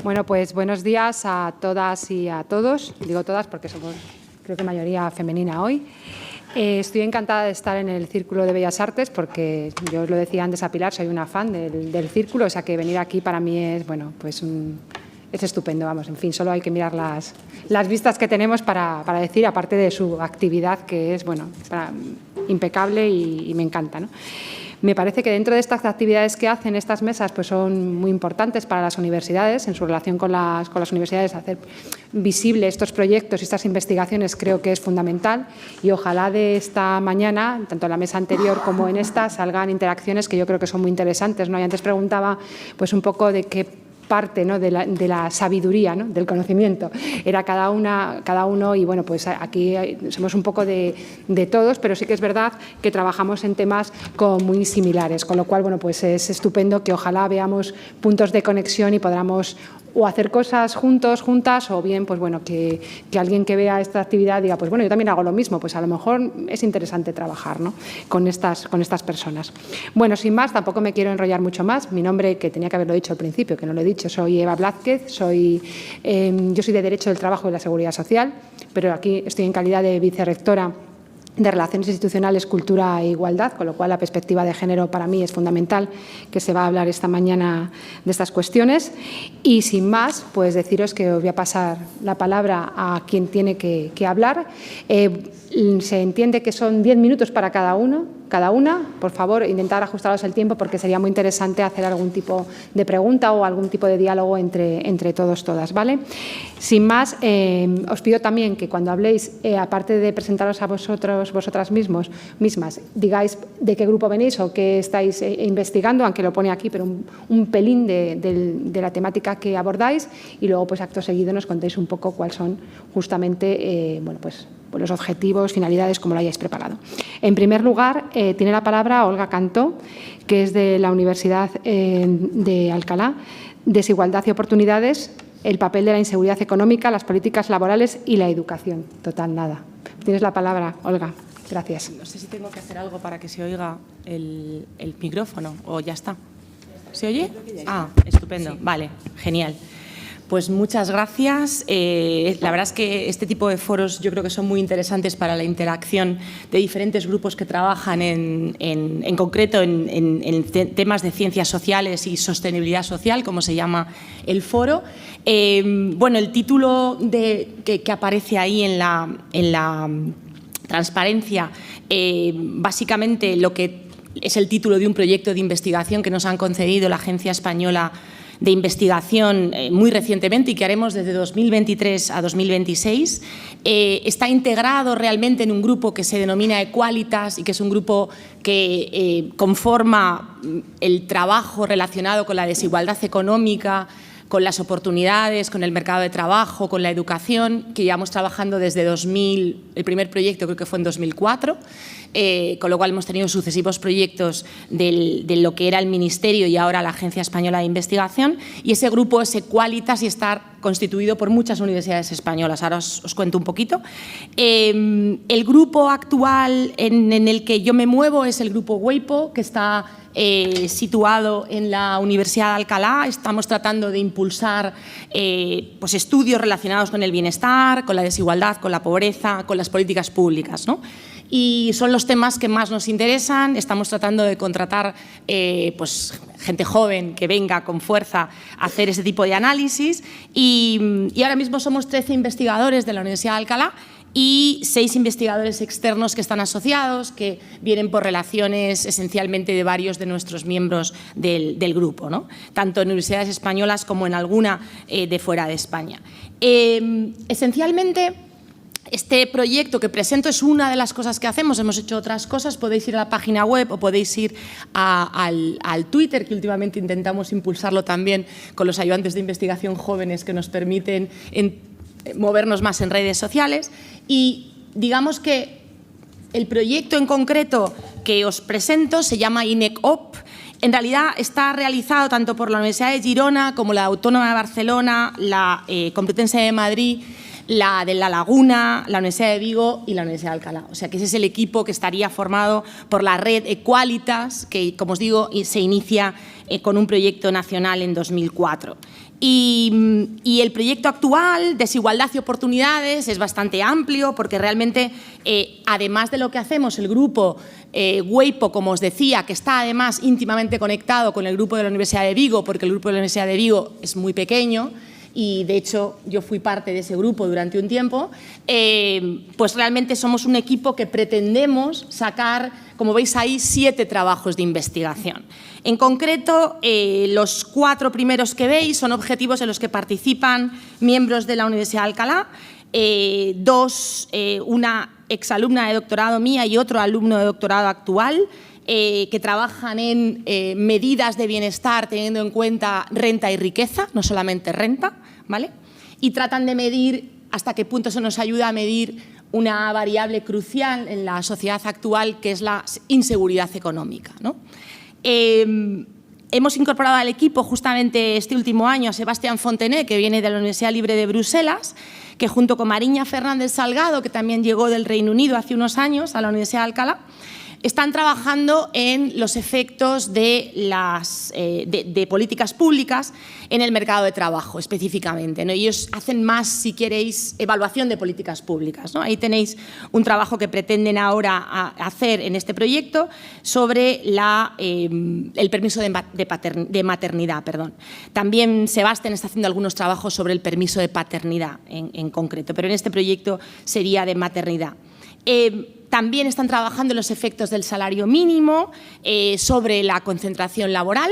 Bueno, pues buenos días a todas y a todos. Digo todas porque somos, creo que mayoría femenina hoy. Estoy encantada de estar en el Círculo de Bellas Artes porque yo os lo decía antes a Pilar, soy una fan del Círculo, o sea que venir aquí para mí es, bueno, pues es estupendo, vamos, en fin, solo hay que mirar las vistas que tenemos para decir, aparte de su actividad, que es, bueno, impecable y me encanta, ¿no? Me parece que dentro de estas actividades que hacen estas mesas pues son muy importantes para las universidades, en su relación con las universidades, hacer visible estos proyectos y estas investigaciones creo que es fundamental y ojalá de esta mañana, tanto en la mesa anterior como en esta, salgan interacciones que yo creo que son muy interesantes, ¿no? Y antes preguntaba pues un poco de qué parte, ¿no?, de la sabiduría, ¿no?, del conocimiento era cada uno y bueno, pues aquí somos un poco de todos, pero sí que es verdad que trabajamos en temas muy similares, con lo cual bueno, pues es estupendo que ojalá veamos puntos de conexión y podamos o hacer cosas juntos, juntas, o bien pues bueno, que alguien que vea esta actividad diga, pues bueno, yo también hago lo mismo, pues a lo mejor es interesante trabajar, ¿no?, con estas personas. Bueno, sin más, tampoco me quiero enrollar mucho más. Mi nombre, que tenía que haberlo dicho al principio, que no lo he dicho, soy Eva Blázquez, yo soy de Derecho del Trabajo y la Seguridad Social, pero aquí estoy en calidad de vicerrectora de Relaciones Institucionales, Cultura e Igualdad, con lo cual la perspectiva de género para mí es fundamental, que se va a hablar esta mañana de estas cuestiones. Y sin más, pues deciros que os voy a pasar la palabra a quien tiene que hablar. Se entiende que son 10 minutos para cada una. Por favor, intentar ajustaros el tiempo porque sería muy interesante hacer algún tipo de pregunta o algún tipo de diálogo entre todos, todas, ¿vale? Sin más, os pido también que cuando habléis, aparte de presentaros a vosotras mismas, digáis de qué grupo venís o qué estáis investigando, aunque lo pone aquí, pero un pelín de la temática que abordáis y luego, pues acto seguido, nos contéis un poco cuáles son justamente, bueno, pues los objetivos, finalidades, como lo hayáis preparado. En primer lugar, tiene la palabra Olga Cantó, que es de la Universidad de Alcalá. Desigualdad y oportunidades, el papel de la inseguridad económica, las políticas laborales y la educación. Total, nada. Tienes la palabra, Olga. Gracias. No sé si tengo que hacer algo para que se oiga el micrófono o ya está. ¿Se oye? Ah, estupendo. Vale, genial. Pues muchas gracias. La verdad es que este tipo de foros yo creo que son muy interesantes para la interacción de diferentes grupos que trabajan en concreto en temas de ciencias sociales y sostenibilidad social, como se llama el foro. Bueno, el título que aparece ahí en la transparencia, básicamente lo que es el título de un proyecto de investigación que nos han concedido la Agencia Española de Investigación muy recientemente y que haremos desde 2023 a 2026. Está integrado realmente en un grupo que se denomina Equalitas y que es un grupo que conforma el trabajo relacionado con la desigualdad económica, con las oportunidades, con el mercado de trabajo, con la educación, que llevamos trabajando desde 2000, el primer proyecto creo que fue en 2004, con lo cual hemos tenido sucesivos proyectos de lo que era el Ministerio y ahora la Agencia Española de Investigación, y ese grupo es Equalitas y está constituido por muchas universidades españolas. Ahora os cuento un poquito. El grupo actual en el que yo me muevo es el grupo WEIPO, que está situado en la Universidad de Alcalá. Estamos tratando de impulsar pues estudios relacionados con el bienestar, con la desigualdad, con la pobreza, con las políticas públicas, ¿no? Y son los temas que más nos interesan. Estamos tratando de contratar pues, gente joven que venga con fuerza a hacer ese tipo de análisis y ahora mismo somos 13 investigadores de la Universidad de Alcalá y 6 investigadores externos que están asociados, que vienen por relaciones esencialmente de varios de nuestros miembros del grupo, ¿no? Tanto en universidades españolas como en alguna de fuera de España. Esencialmente, este proyecto que presento es una de las cosas que hacemos. Hemos hecho otras cosas. Podéis ir a la página web o podéis ir al Twitter, que últimamente intentamos impulsarlo también con los ayudantes de investigación jóvenes que nos permiten movernos más en redes sociales. Y digamos que el proyecto en concreto que os presento se llama INECOP. En realidad está realizado tanto por la Universidad de Girona como la Autónoma de Barcelona, la Complutense de Madrid, la de La Laguna, la Universidad de Vigo y la Universidad de Alcalá. O sea que ese es el equipo que estaría formado por la red Equalitas, que, como os digo, se inicia con un proyecto nacional en 2004. Y el proyecto actual, Desigualdad y Oportunidades, es bastante amplio porque realmente, además de lo que hacemos, el grupo Weipo, como os decía, que está además íntimamente conectado con el grupo de la Universidad de Vigo, porque el grupo de la Universidad de Vigo es muy pequeño, y de hecho yo fui parte de ese grupo durante un tiempo, pues realmente somos un equipo que pretendemos sacar, como veis ahí, 7 trabajos de investigación. En concreto, los 4 primeros que veis son objetivos en los que participan miembros de la Universidad de Alcalá, 2, una exalumna de doctorado mía y otro alumno de doctorado actual, que trabajan en medidas de bienestar teniendo en cuenta renta y riqueza, no solamente renta, ¿vale? Y tratan de medir hasta qué punto eso nos ayuda a medir una variable crucial en la sociedad actual, que es la inseguridad económica, ¿no? Hemos incorporado al equipo justamente este último año a Sebastián Fontené, que viene de la Universidad Libre de Bruselas, que junto con Mariña Fernández Salgado, que también llegó del Reino Unido hace unos años a la Universidad de Alcalá, están trabajando en los efectos de políticas públicas en el mercado de trabajo, específicamente, ¿no? Ellos hacen más, si queréis, evaluación de políticas públicas, ¿no? Ahí tenéis un trabajo que pretenden ahora hacer en este proyecto sobre el permiso de maternidad. Perdón. También Sebastián está haciendo algunos trabajos sobre el permiso de paternidad en concreto, pero en este proyecto sería de maternidad. También están trabajando en los efectos del salario mínimo, sobre la concentración laboral,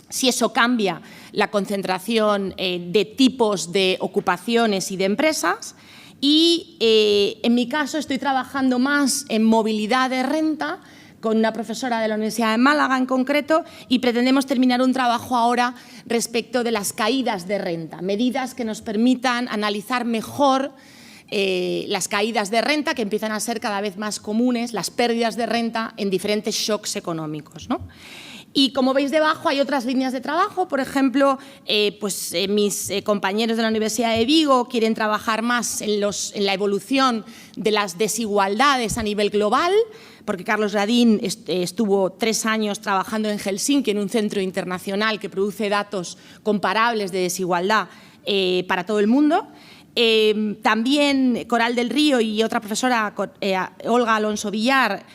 si eso cambia la concentración de tipos de ocupaciones y de empresas. Y en mi caso estoy trabajando más en movilidad de renta con una profesora de la Universidad de Málaga en concreto, y pretendemos terminar un trabajo ahora respecto de las caídas de renta, medidas que nos permitan analizar mejor las caídas de renta, que empiezan a ser cada vez más comunes, las pérdidas de renta en diferentes shocks económicos, ¿no? Y como veis debajo hay otras líneas de trabajo, por ejemplo, mis compañeros de la Universidad de Vigo quieren trabajar más en la evolución de las desigualdades a nivel global, porque Carlos Radín estuvo 3 años trabajando en Helsinki, en un centro internacional que produce datos comparables de desigualdad para todo el mundo. También Coral del Río y otra profesora, Olga Alonso Villar,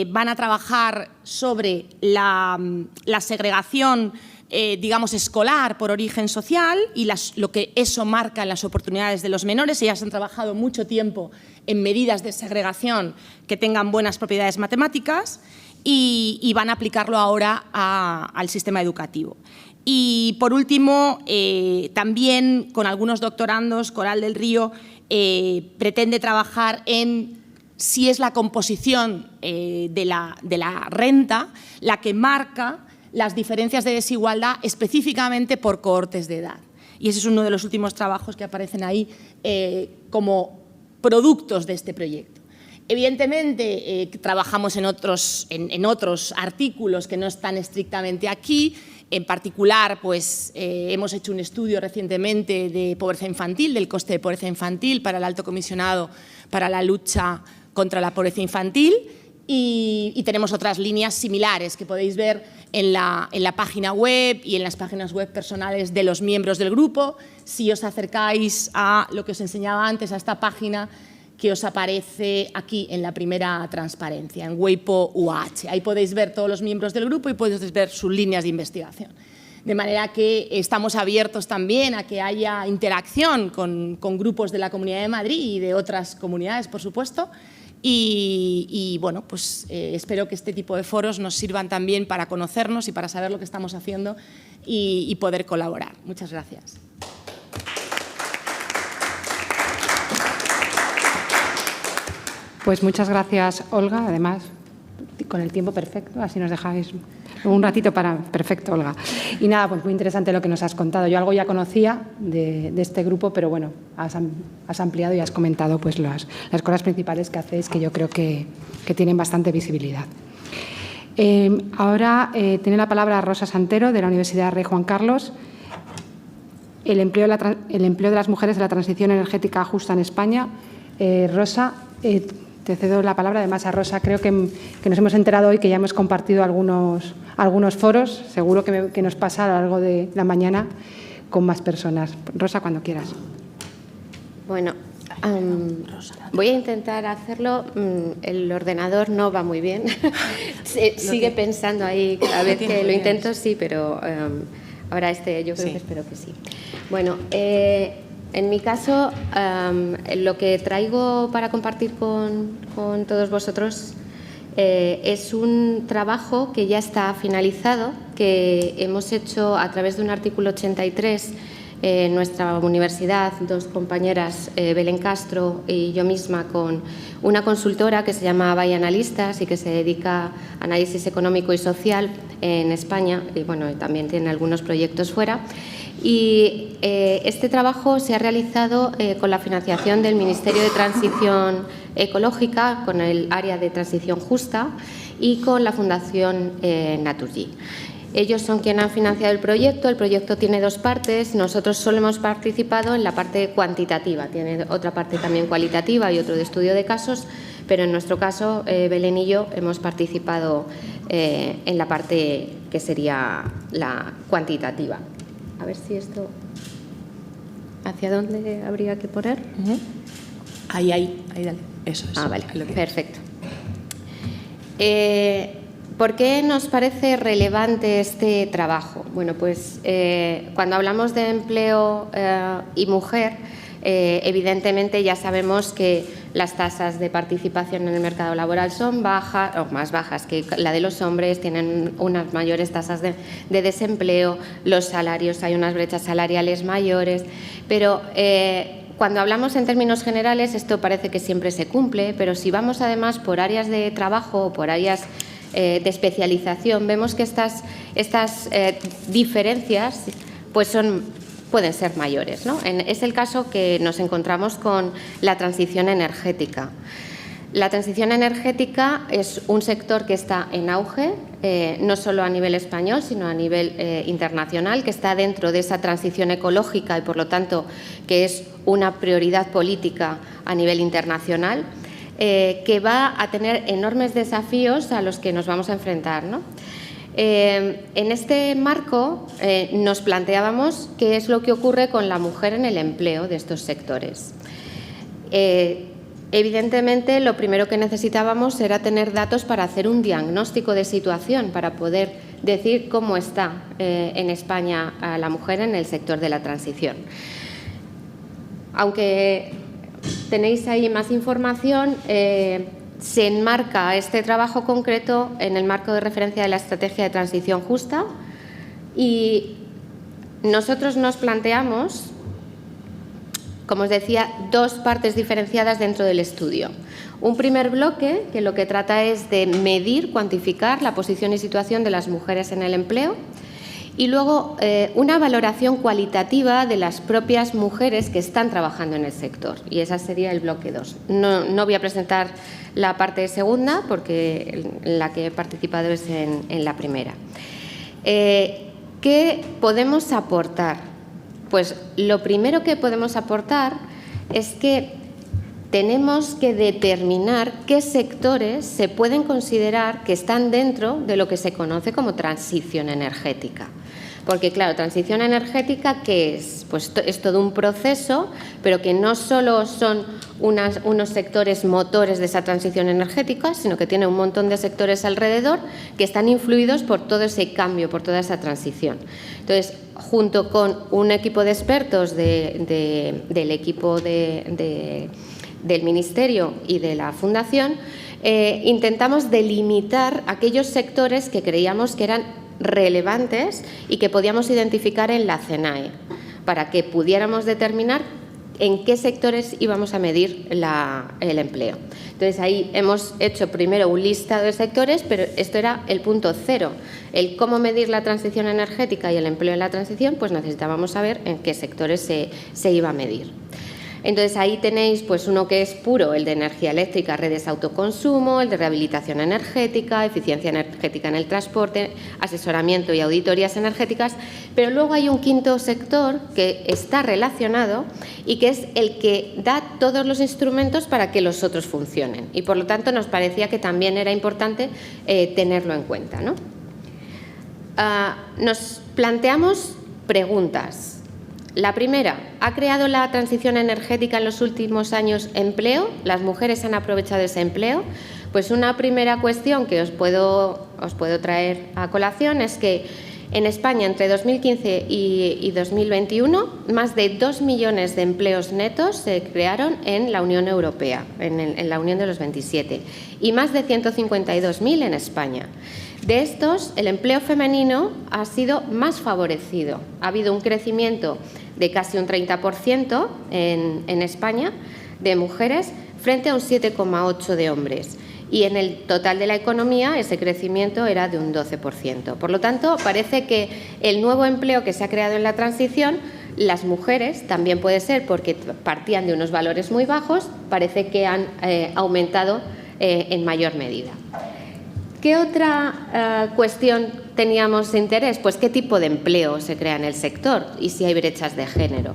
van a trabajar sobre la segregación, digamos, escolar por origen social y lo que eso marca en las oportunidades de los menores. Ellas han trabajado mucho tiempo en medidas de segregación que tengan buenas propiedades matemáticas y van a aplicarlo ahora al sistema educativo. Y, por último, también con algunos doctorandos, Coral del Río pretende trabajar en si es la composición de la renta la que marca las diferencias de desigualdad específicamente por cohortes de edad. Y ese es uno de los últimos trabajos que aparecen ahí como productos de este proyecto. Evidentemente, trabajamos en otros artículos que no están estrictamente aquí. En particular, pues, hemos hecho un estudio recientemente de pobreza infantil, del coste de pobreza infantil para el Alto Comisionado para la lucha contra la pobreza infantil, y tenemos otras líneas similares que podéis ver en la página web y en las páginas web personales de los miembros del grupo. Si os acercáis a lo que os enseñaba antes, a esta página que os aparece aquí en la primera transparencia, en Weipo UH. Ahí podéis ver todos los miembros del grupo y podéis ver sus líneas de investigación. De manera que estamos abiertos también a que haya interacción con grupos de la Comunidad de Madrid y de otras comunidades, por supuesto. Y bueno, pues espero que este tipo de foros nos sirvan también para conocernos y para saber lo que estamos haciendo y poder colaborar. Muchas gracias. Pues muchas gracias, Olga. Además, con el tiempo perfecto, así nos dejáis un ratito para… Perfecto, Olga. Y nada, pues muy interesante lo que nos has contado. Yo algo ya conocía de este grupo, pero bueno, has ampliado y has comentado pues las cosas principales que hacéis, que yo creo que tienen bastante visibilidad. Ahora tiene la palabra Rosa Santero, de la Universidad Rey Juan Carlos. El empleo de las mujeres en la transición energética justa en España. Rosa, te cedo la palabra. Además, a Rosa creo que nos hemos enterado hoy que ya hemos compartido algunos foros. Seguro que nos pasa a lo largo de la mañana con más personas. Rosa, cuando quieras. Bueno, voy a intentar hacerlo. El ordenador no va muy bien. Sigue pensando ahí cada vez que lo intento, sí, pero ahora yo creo que espero que sí. Bueno, en mi caso, lo que traigo para compartir con todos vosotros es un trabajo que ya está finalizado, que hemos hecho a través de un artículo 83 en nuestra universidad, dos compañeras, Belén Castro y yo misma, con una consultora que se llama Bay Analistas y que se dedica a análisis económico y social en España, y bueno, también tiene algunos proyectos fuera. Y este trabajo se ha realizado con la financiación del Ministerio de Transición Ecológica, con el área de transición justa y con la Fundación Naturgy. Ellos son quienes han financiado el proyecto tiene dos partes, nosotros solo hemos participado en la parte cuantitativa, tiene otra parte también cualitativa y otro de estudio de casos, pero en nuestro caso, Belén y yo hemos participado en la parte que sería la cuantitativa. A ver si esto... ¿Hacia dónde habría que poner? Ahí, dale. Eso es. Vale, perfecto. ¿Por qué nos parece relevante este trabajo? Bueno, pues cuando hablamos de empleo y mujer, evidentemente ya sabemos que las tasas de participación en el mercado laboral son bajas, o más bajas que la de los hombres, tienen unas mayores tasas de desempleo, los salarios, hay unas brechas salariales mayores, pero cuando hablamos en términos generales esto parece que siempre se cumple, pero si vamos además por áreas de trabajo o por áreas de especialización, vemos que estas diferencias pues pueden ser mayores, ¿no? Es el caso que nos encontramos con la transición energética. La transición energética es un sector que está en auge, no solo a nivel español, sino a nivel internacional, que está dentro de esa transición ecológica y, por lo tanto, que es una prioridad política a nivel internacional, que va a tener enormes desafíos a los que nos vamos a enfrentar, ¿no? En este marco nos planteábamos qué es lo que ocurre con la mujer en el empleo de estos sectores. Evidentemente, lo primero que necesitábamos era tener datos para hacer un diagnóstico de situación, para poder decir cómo está en España la mujer en el sector de la transición. Aunque tenéis ahí más información, se enmarca este trabajo concreto en el marco de referencia de la Estrategia de Transición Justa y nosotros nos planteamos, como os decía, dos partes diferenciadas dentro del estudio. Un primer bloque que lo que trata es de medir, cuantificar la posición y situación de las mujeres en el empleo y luego una valoración cualitativa de las propias mujeres que están trabajando en el sector, y ese sería el bloque 2. No voy a presentar la parte segunda porque la que he participado es en la primera. ¿Qué podemos aportar? Pues lo primero que podemos aportar es que tenemos que determinar qué sectores se pueden considerar que están dentro de lo que se conoce como transición energética. Porque, claro, transición energética, ¿qué es? Pues es todo un proceso, pero que no solo son unos sectores motores de esa transición energética, sino que tiene un montón de sectores alrededor que están influidos por todo ese cambio, por toda esa transición. Entonces, junto con un equipo de expertos del equipo del Ministerio y de la Fundación, intentamos delimitar aquellos sectores que creíamos que eran relevantes y que podíamos identificar en la CENAE para que pudiéramos determinar en qué sectores íbamos a medir el empleo. Entonces, ahí hemos hecho primero un listado de sectores, pero esto era el punto cero. El cómo medir la transición energética y el empleo en la transición, pues necesitábamos saber en qué sectores se iba a medir. Entonces, ahí tenéis pues uno que es puro, el de energía eléctrica, redes autoconsumo, el de rehabilitación energética, eficiencia energética en el transporte, asesoramiento y auditorías energéticas, pero luego hay un quinto sector que está relacionado y que es el que da todos los instrumentos para que los otros funcionen, y por lo tanto nos parecía que también era importante tenerlo en cuenta, ¿no? Nos planteamos preguntas. La primera, ¿ha creado la transición energética en los últimos años empleo? ¿Las mujeres han aprovechado ese empleo? Pues una primera cuestión que os puedo traer a colación es que en España, entre 2015 y 2021, más de 2 millones de empleos netos se crearon en la Unión Europea, en la Unión de los 27, y más de 152.000 en España. De estos, el empleo femenino ha sido más favorecido. Ha habido un crecimiento de casi un 30% en España de mujeres frente a un 7,8% de hombres. Y en el total de la economía ese crecimiento era de un 12%. Por lo tanto, parece que el nuevo empleo que se ha creado en la transición, las mujeres, también puede ser porque partían de unos valores muy bajos, parece que han aumentado en mayor medida. ¿Qué otra cuestión teníamos de interés? Pues qué tipo de empleo se crea en el sector y si hay brechas de género.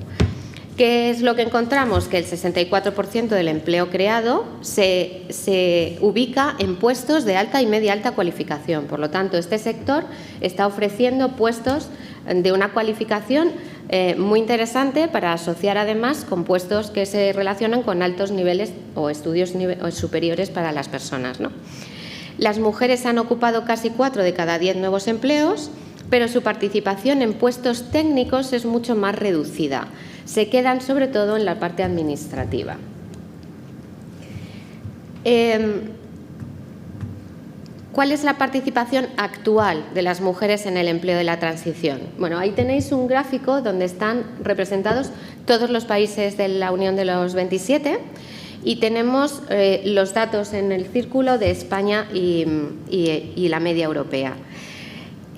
¿Qué es lo que encontramos? Que el 64% del empleo creado se ubica en puestos de alta y media alta cualificación. Por lo tanto, este sector está ofreciendo puestos de una cualificación muy interesante para asociar además con puestos que se relacionan con altos niveles o estudios superiores para las personas, ¿no? Las mujeres han ocupado casi 4 de cada 10 nuevos empleos, pero su participación en puestos técnicos es mucho más reducida. Se quedan sobre todo en la parte administrativa. ¿Cuál es la participación actual de las mujeres en el empleo de la transición? Bueno, ahí tenéis un gráfico donde están representados todos los países de la Unión de los 27 y tenemos los datos en el círculo de España y la media europea.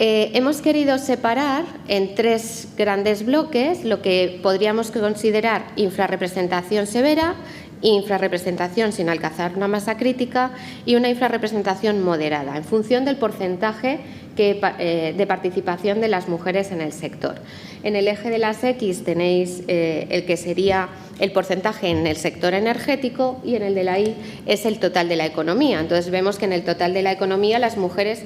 Hemos querido separar en 3 grandes bloques lo que podríamos considerar infrarrepresentación severa, infrarrepresentación sin alcanzar una masa crítica y una infrarrepresentación moderada, en función del porcentaje de participación de las mujeres en el sector. En el eje de las X tenéis el que sería el porcentaje en el sector energético y en el de la Y es el total de la economía. Entonces vemos que en el total de la economía las mujeres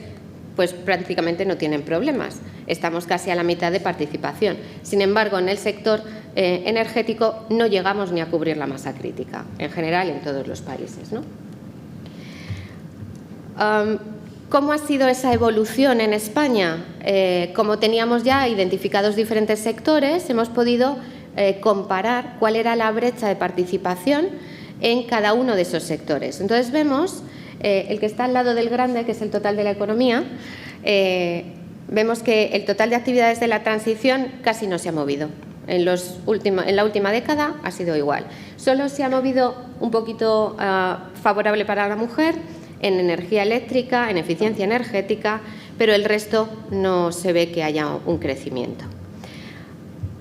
pues prácticamente no tienen problemas. Estamos casi a la mitad de participación. Sin embargo, en el sector energético no llegamos ni a cubrir la masa crítica, en general en todos los países, ¿no? ¿Cómo ha sido esa evolución en España? Como teníamos ya identificados diferentes sectores, hemos podido comparar cuál era la brecha de participación en cada uno de esos sectores. Entonces vemos el que está al lado del grande, que es el total de la economía, vemos que el total de actividades de la transición casi no se ha movido. En la última década ha sido igual. Solo se ha movido un poquito favorable para la mujer en energía eléctrica, en eficiencia energética, pero el resto no se ve que haya un crecimiento.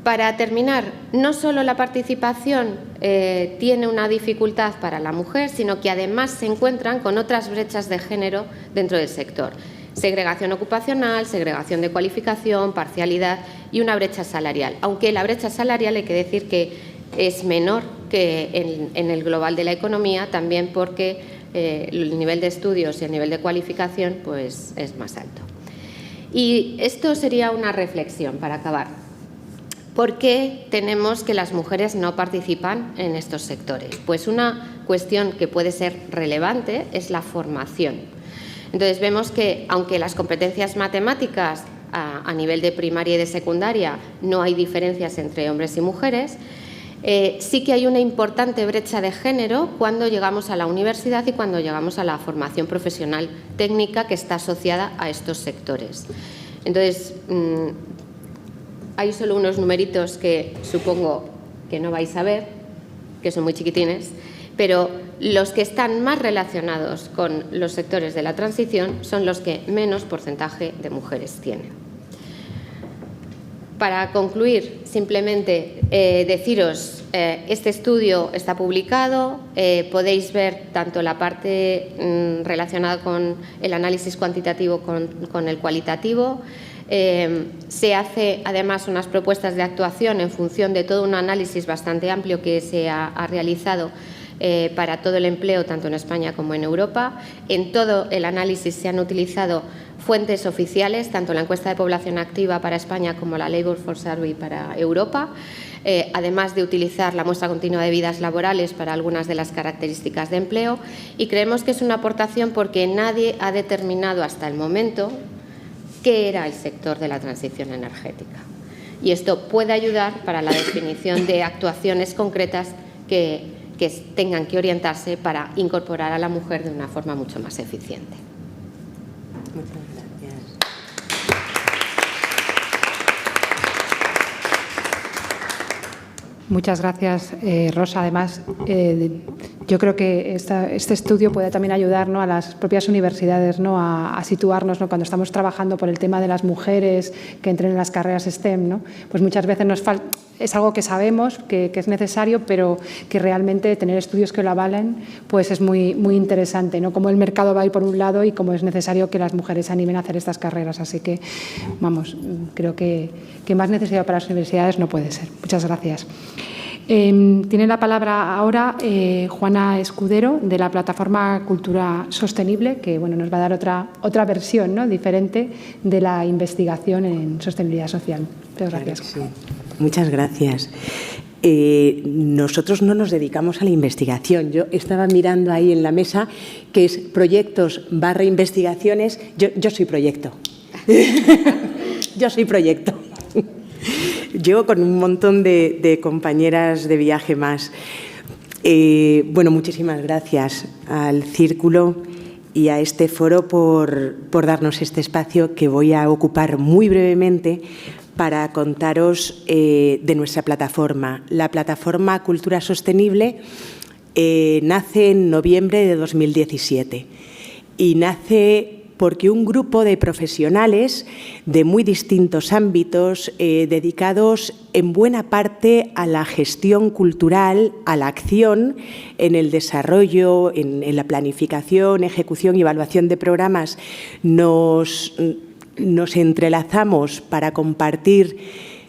Para terminar, no solo la participación tiene una dificultad para la mujer, sino que además se encuentran con otras brechas de género dentro del sector. Segregación ocupacional, segregación de cualificación, parcialidad y una brecha salarial. Aunque la brecha salarial hay que decir que es menor que en el global de la economía, también porque el nivel de estudios y el nivel de cualificación pues, es más alto. Y esto sería una reflexión para acabar. ¿Por qué tenemos que las mujeres no participan en estos sectores? Pues una cuestión que puede ser relevante es la formación. Entonces vemos que aunque las competencias matemáticas a nivel de primaria y de secundaria no hay diferencias entre hombres y mujeres, sí que hay una importante brecha de género cuando llegamos a la universidad y cuando llegamos a la formación profesional técnica que está asociada a estos sectores. Entonces, hay solo unos numeritos que supongo que no vais a ver, que son muy chiquitines, pero los que están más relacionados con los sectores de la transición son los que menos porcentaje de mujeres tienen. Para concluir, simplemente deciros, este estudio está publicado, podéis ver tanto la parte relacionada con el análisis cuantitativo con el cualitativo. Se hace además unas propuestas de actuación en función de todo un análisis bastante amplio que se ha realizado para todo el empleo, tanto en España como en Europa. En todo el análisis se han utilizado fuentes oficiales, tanto la encuesta de población activa para España como la Labour Force Survey para Europa. además de utilizar la muestra continua de vidas laborales para algunas de las características de empleo, y creemos que es una aportación porque nadie ha determinado hasta el momento qué era el sector de la transición energética. Y esto puede ayudar para la definición de actuaciones concretas que tengan que orientarse para incorporar a la mujer de una forma mucho más eficiente. Muchas gracias. Muchas gracias, Rosa. Además, yo creo que este estudio puede también ayudar, ¿no?, a las propias universidades, ¿no?, a situarnos, ¿no?, cuando estamos trabajando por el tema de las mujeres que entren en las carreras STEM, ¿no? Pues muchas veces es algo que sabemos que es necesario, pero que realmente tener estudios que lo avalen pues es muy, muy interesante, ¿no? Cómo el mercado va a ir por un lado y cómo es necesario que las mujeres se animen a hacer estas carreras. Así que, vamos, creo que más necesario para las universidades no puede ser. Muchas gracias. Tiene la palabra ahora Juana Escudero, de la plataforma Cultura Sostenible, que bueno, nos va a dar otra versión, ¿no?, diferente de la investigación en sostenibilidad social. Muchas gracias. Claro que sí. Muchas gracias. Nosotros no nos dedicamos a la investigación. Yo estaba mirando ahí en la mesa que es proyectos / investigaciones. Yo soy proyecto. Yo soy proyecto. Llevo con un montón de compañeras de viaje más. Bueno, muchísimas gracias al Círculo y a este foro por darnos este espacio que voy a ocupar muy brevemente para contaros de nuestra plataforma. La plataforma Cultura Sostenible nace en noviembre de 2017 y nace porque un grupo de profesionales de muy distintos ámbitos, dedicados en buena parte a la gestión cultural, a la acción, en el desarrollo, en la planificación, ejecución y evaluación de programas, nos entrelazamos para compartir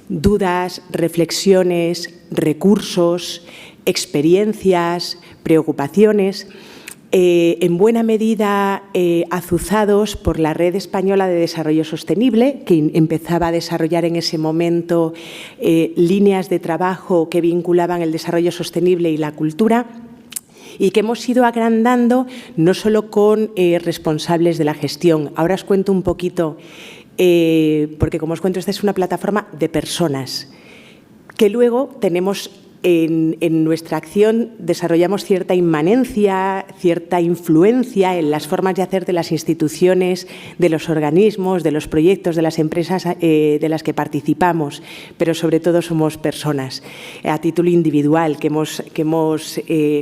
dudas, reflexiones, recursos, experiencias, preocupaciones, en buena medida azuzados por la Red Española de Desarrollo Sostenible, que empezaba a desarrollar en ese momento líneas de trabajo que vinculaban el desarrollo sostenible y la cultura, y que hemos ido agrandando no solo con responsables de la gestión. Ahora os cuento un poquito, porque como os cuento, esta es una plataforma de personas, que luego tenemos en nuestra acción, desarrollamos cierta inmanencia, cierta influencia en las formas de hacer de las instituciones, de los organismos, de los proyectos, de las empresas de las que participamos, pero sobre todo somos personas a título individual que hemos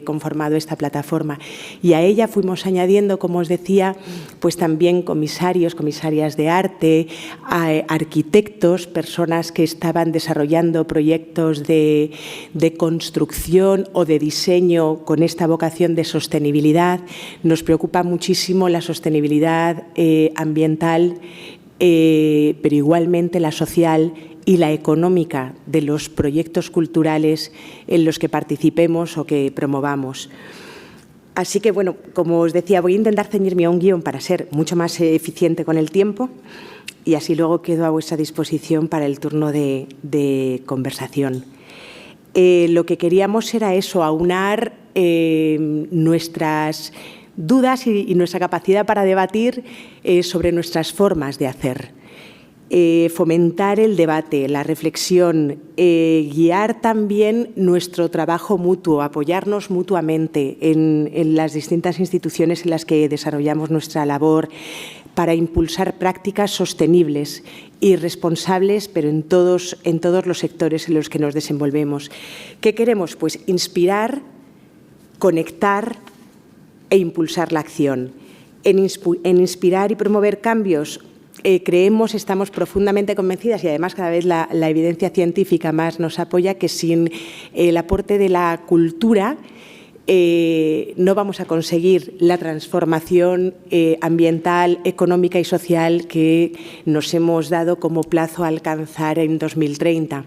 conformado esta plataforma. Y a ella fuimos añadiendo, como os decía, pues también comisarios, comisarias de arte, arquitectos, personas que estaban desarrollando proyectos de construcción o de diseño con esta vocación de sostenibilidad. Nos preocupa muchísimo la sostenibilidad ambiental, pero igualmente la social y la económica de los proyectos culturales en los que participemos o que promovamos. Así que, bueno, como os decía, voy a intentar ceñirme a un guión para ser mucho más eficiente con el tiempo y así luego quedo a vuestra disposición para el turno de conversación. Lo que queríamos era eso, aunar nuestras dudas y nuestra capacidad para debatir sobre nuestras formas de hacer. Fomentar el debate, la reflexión, guiar también nuestro trabajo mutuo, apoyarnos mutuamente en las distintas instituciones en las que desarrollamos nuestra labor para impulsar prácticas sostenibles y responsables, pero en todos los sectores en los que nos desenvolvemos. ¿Qué queremos? Pues inspirar, conectar e impulsar la acción. En inspirar y promover cambios, estamos profundamente convencidas, y además cada vez la evidencia científica más nos apoya, que sin el aporte de la cultura no vamos a conseguir la transformación ambiental, económica y social que nos hemos dado como plazo a alcanzar en 2030.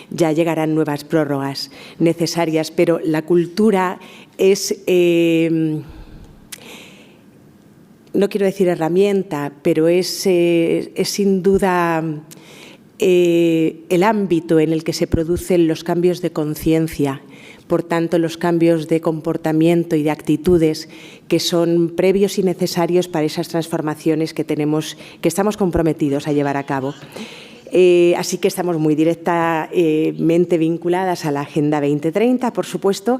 Ya llegarán nuevas prórrogas necesarias, pero la cultura es, no quiero decir herramienta, pero es sin duda el ámbito en el que se producen los cambios de conciencia, por tanto, los cambios de comportamiento y de actitudes que son previos y necesarios para esas transformaciones que estamos comprometidos a llevar a cabo. Así que estamos muy directamente vinculadas a la Agenda 2030, por supuesto.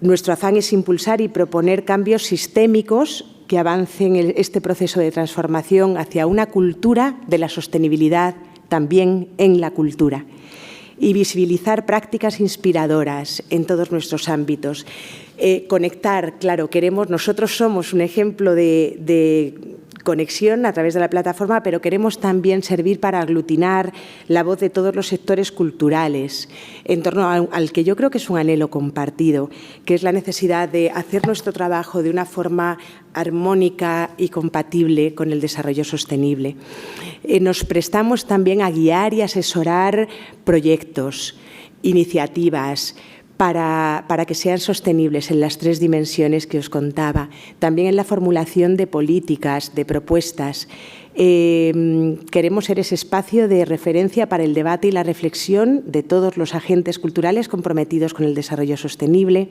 Nuestro afán es impulsar y proponer cambios sistémicos que avancen este proceso de transformación hacia una cultura de la sostenibilidad también en la cultura, y visibilizar prácticas inspiradoras en todos nuestros ámbitos. Conectar, claro, nosotros somos un ejemplo de conexión a través de la plataforma, pero queremos también servir para aglutinar la voz de todos los sectores culturales en torno al que yo creo que es un anhelo compartido, que es la necesidad de hacer nuestro trabajo de una forma armónica y compatible con el desarrollo sostenible. Nos prestamos también a guiar y asesorar proyectos, iniciativas, para que sean sostenibles en las 3 dimensiones que os contaba. También en la formulación de políticas, de propuestas. Queremos ser ese espacio de referencia para el debate y la reflexión de todos los agentes culturales comprometidos con el desarrollo sostenible,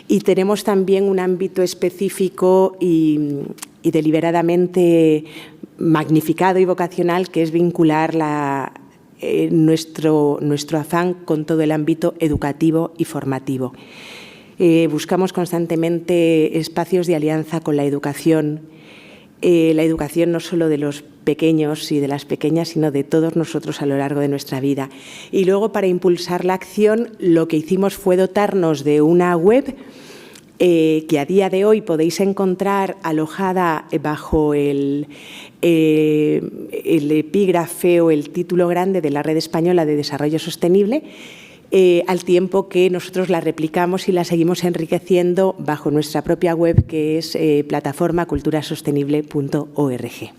y tenemos también un ámbito específico y deliberadamente magnificado y vocacional, que es vincular nuestro afán con todo el ámbito educativo y formativo. Buscamos constantemente espacios de alianza con la educación no solo de los pequeños y de las pequeñas, sino de todos nosotros a lo largo de nuestra vida. Y luego, para impulsar la acción, lo que hicimos fue dotarnos de una web que a día de hoy podéis encontrar alojada bajo el epígrafe o el título grande de la Red Española de Desarrollo Sostenible, al tiempo que nosotros la replicamos y la seguimos enriqueciendo bajo nuestra propia web, que es plataformaculturasostenible.org.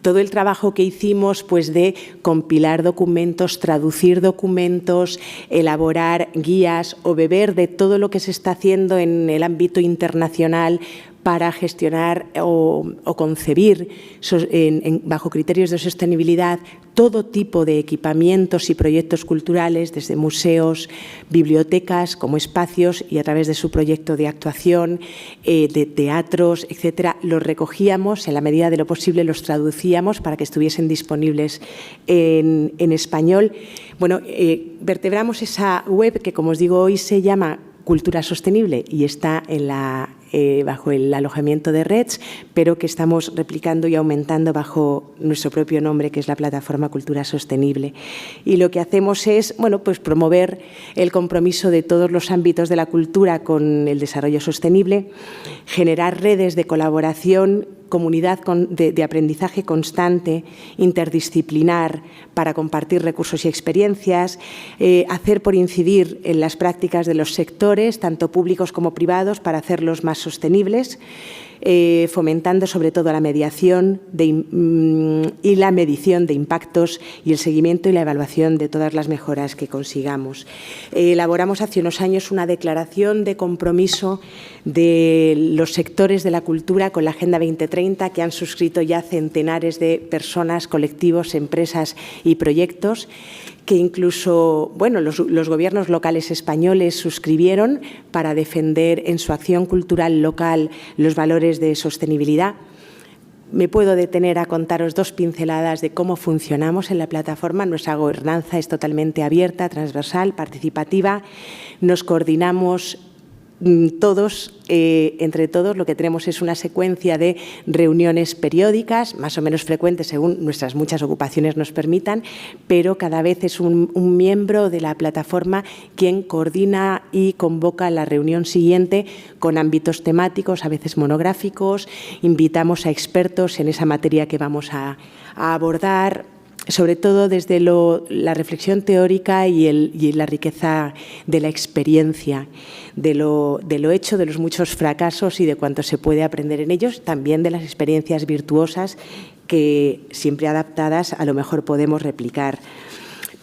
Todo el trabajo que hicimos, pues, de compilar documentos, traducir documentos, elaborar guías o beber de todo lo que se está haciendo en el ámbito internacional para gestionar o concebir bajo criterios de sostenibilidad todo tipo de equipamientos y proyectos culturales, desde museos, bibliotecas como espacios, y a través de su proyecto de actuación, de teatros, etcétera. Los recogíamos, en la medida de lo posible los traducíamos para que estuviesen disponibles en español. Bueno, vertebramos esa web que, como os digo, hoy se llama Cultura Sostenible y está bajo el alojamiento de REDS, pero que estamos replicando y aumentando bajo nuestro propio nombre, que es la plataforma Cultura Sostenible. Y lo que hacemos es, pues promover el compromiso de todos los ámbitos de la cultura con el desarrollo sostenible, generar redes de colaboración, comunidad de aprendizaje constante, interdisciplinar, para compartir recursos y experiencias, hacer por incidir en las prácticas de los sectores, tanto públicos como privados, para hacerlos más sostenibles, fomentando sobre todo la mediación y la medición de impactos y el seguimiento y la evaluación de todas las mejoras que consigamos. Elaboramos hace unos años una declaración de compromiso de los sectores de la cultura con la Agenda 2030, que han suscrito ya centenares de personas, colectivos, empresas y proyectos, que incluso los gobiernos locales españoles suscribieron para defender en su acción cultural local los valores de sostenibilidad. Me puedo detener a contaros 2 pinceladas de cómo funcionamos en la plataforma. Nuestra gobernanza es totalmente abierta, transversal, participativa. Nos coordinamos todos, entre todos. Lo que tenemos es una secuencia de reuniones periódicas, más o menos frecuentes según nuestras muchas ocupaciones nos permitan, pero cada vez es un miembro de la plataforma quien coordina y convoca la reunión siguiente con ámbitos temáticos, a veces monográficos. Invitamos a expertos en esa materia que vamos a abordar, sobre todo desde la reflexión teórica y la riqueza de la experiencia, de lo hecho, de los muchos fracasos y de cuánto se puede aprender en ellos, también de las experiencias virtuosas que, siempre adaptadas, a lo mejor podemos replicar.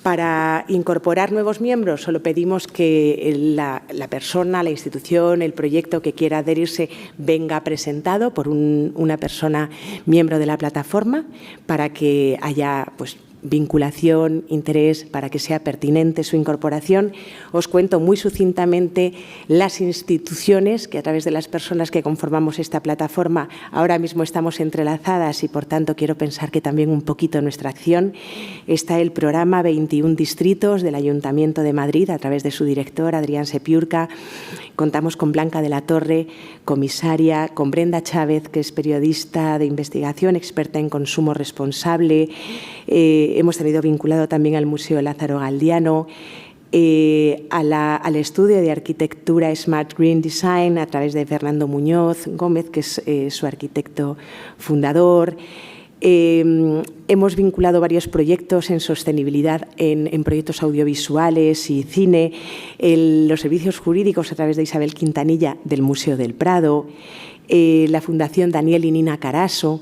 Para incorporar nuevos miembros, solo pedimos que la persona, la institución, el proyecto que quiera adherirse venga presentado por una persona miembro de la plataforma, para que haya vinculación, interés para que sea pertinente su incorporación. Os cuento muy sucintamente las instituciones que a través de las personas que conformamos esta plataforma ahora mismo estamos entrelazadas y por tanto quiero pensar que también un poquito nuestra acción. Está el programa 21 Distritos del Ayuntamiento de Madrid a través de su director Adrián Sepiurca. Contamos con Blanca de la Torre, comisaria, con Brenda Chávez, que es periodista de investigación, experta en consumo responsable. Hemos tenido vinculado también al Museo Lázaro Galdiano, al estudio de arquitectura Smart Green Design a través de Fernando Muñoz Gómez, que es su arquitecto fundador. Hemos vinculado varios proyectos en sostenibilidad, en proyectos audiovisuales y cine, los servicios jurídicos a través de Isabel Quintanilla del Museo del Prado, la Fundación Daniel y Nina Carasso,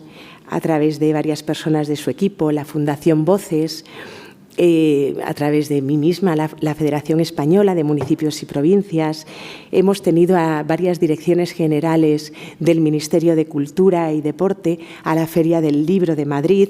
a través de varias personas de su equipo, la Fundación Voces, a través de mí misma, la Federación Española de Municipios y Provincias. Hemos tenido a varias direcciones generales del Ministerio de Cultura y Deporte, a la Feria del Libro de Madrid,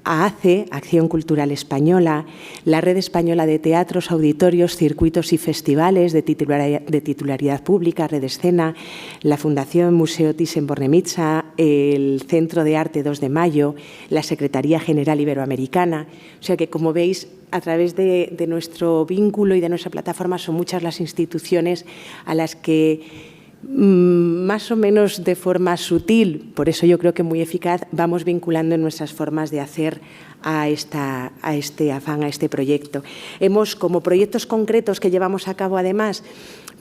a ACE, Acción Cultural Española, la Red Española de Teatros, Auditorios, Circuitos y Festivales de titularidad pública, Red Escena, la Fundación Museo Thyssen-Bornemisza, el Centro de Arte 2 de Mayo, la Secretaría General Iberoamericana. O sea que, como veis, a través de nuestro vínculo y de nuestra plataforma son muchas las instituciones a las que más o menos de forma sutil, por eso yo creo que muy eficaz, vamos vinculando en nuestras formas de hacer a este afán, a este proyecto. Hemos, como proyectos concretos que llevamos a cabo además,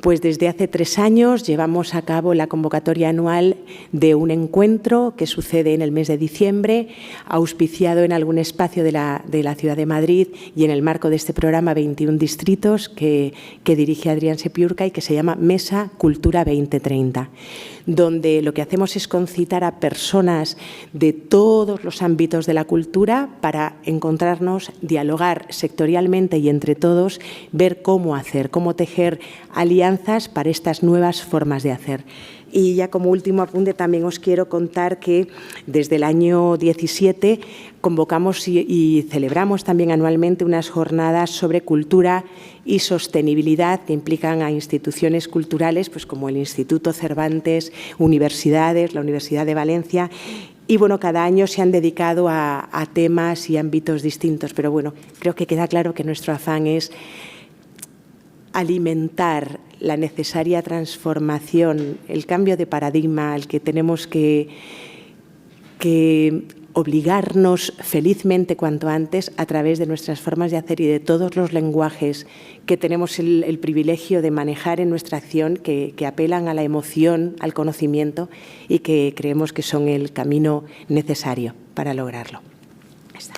pues desde hace 3 años llevamos a cabo la convocatoria anual de un encuentro que sucede en el mes de diciembre, auspiciado en algún espacio de la Ciudad de Madrid y en el marco de este programa 21 Distritos que dirige Adrián Sepiurca y que se llama Mesa Cultura 2030, donde lo que hacemos es concitar a personas de todos los ámbitos de la cultura para encontrarnos, dialogar sectorialmente y entre todos, ver cómo hacer, cómo tejer alianzas para estas nuevas formas de hacer. Y ya como último apunte también os quiero contar que desde el año 17 convocamos y celebramos también anualmente unas jornadas sobre cultura y sostenibilidad que implican a instituciones culturales pues como el Instituto Cervantes, universidades, la Universidad de Valencia. Y bueno, cada año se han dedicado a temas y ámbitos distintos, pero bueno, creo que queda claro que nuestro afán es alimentar la necesaria transformación, el cambio de paradigma al que tenemos que obligarnos felizmente cuanto antes a través de nuestras formas de hacer y de todos los lenguajes que tenemos el privilegio de manejar en nuestra acción, que apelan a la emoción, al conocimiento y que creemos que son el camino necesario para lograrlo. Ahí está.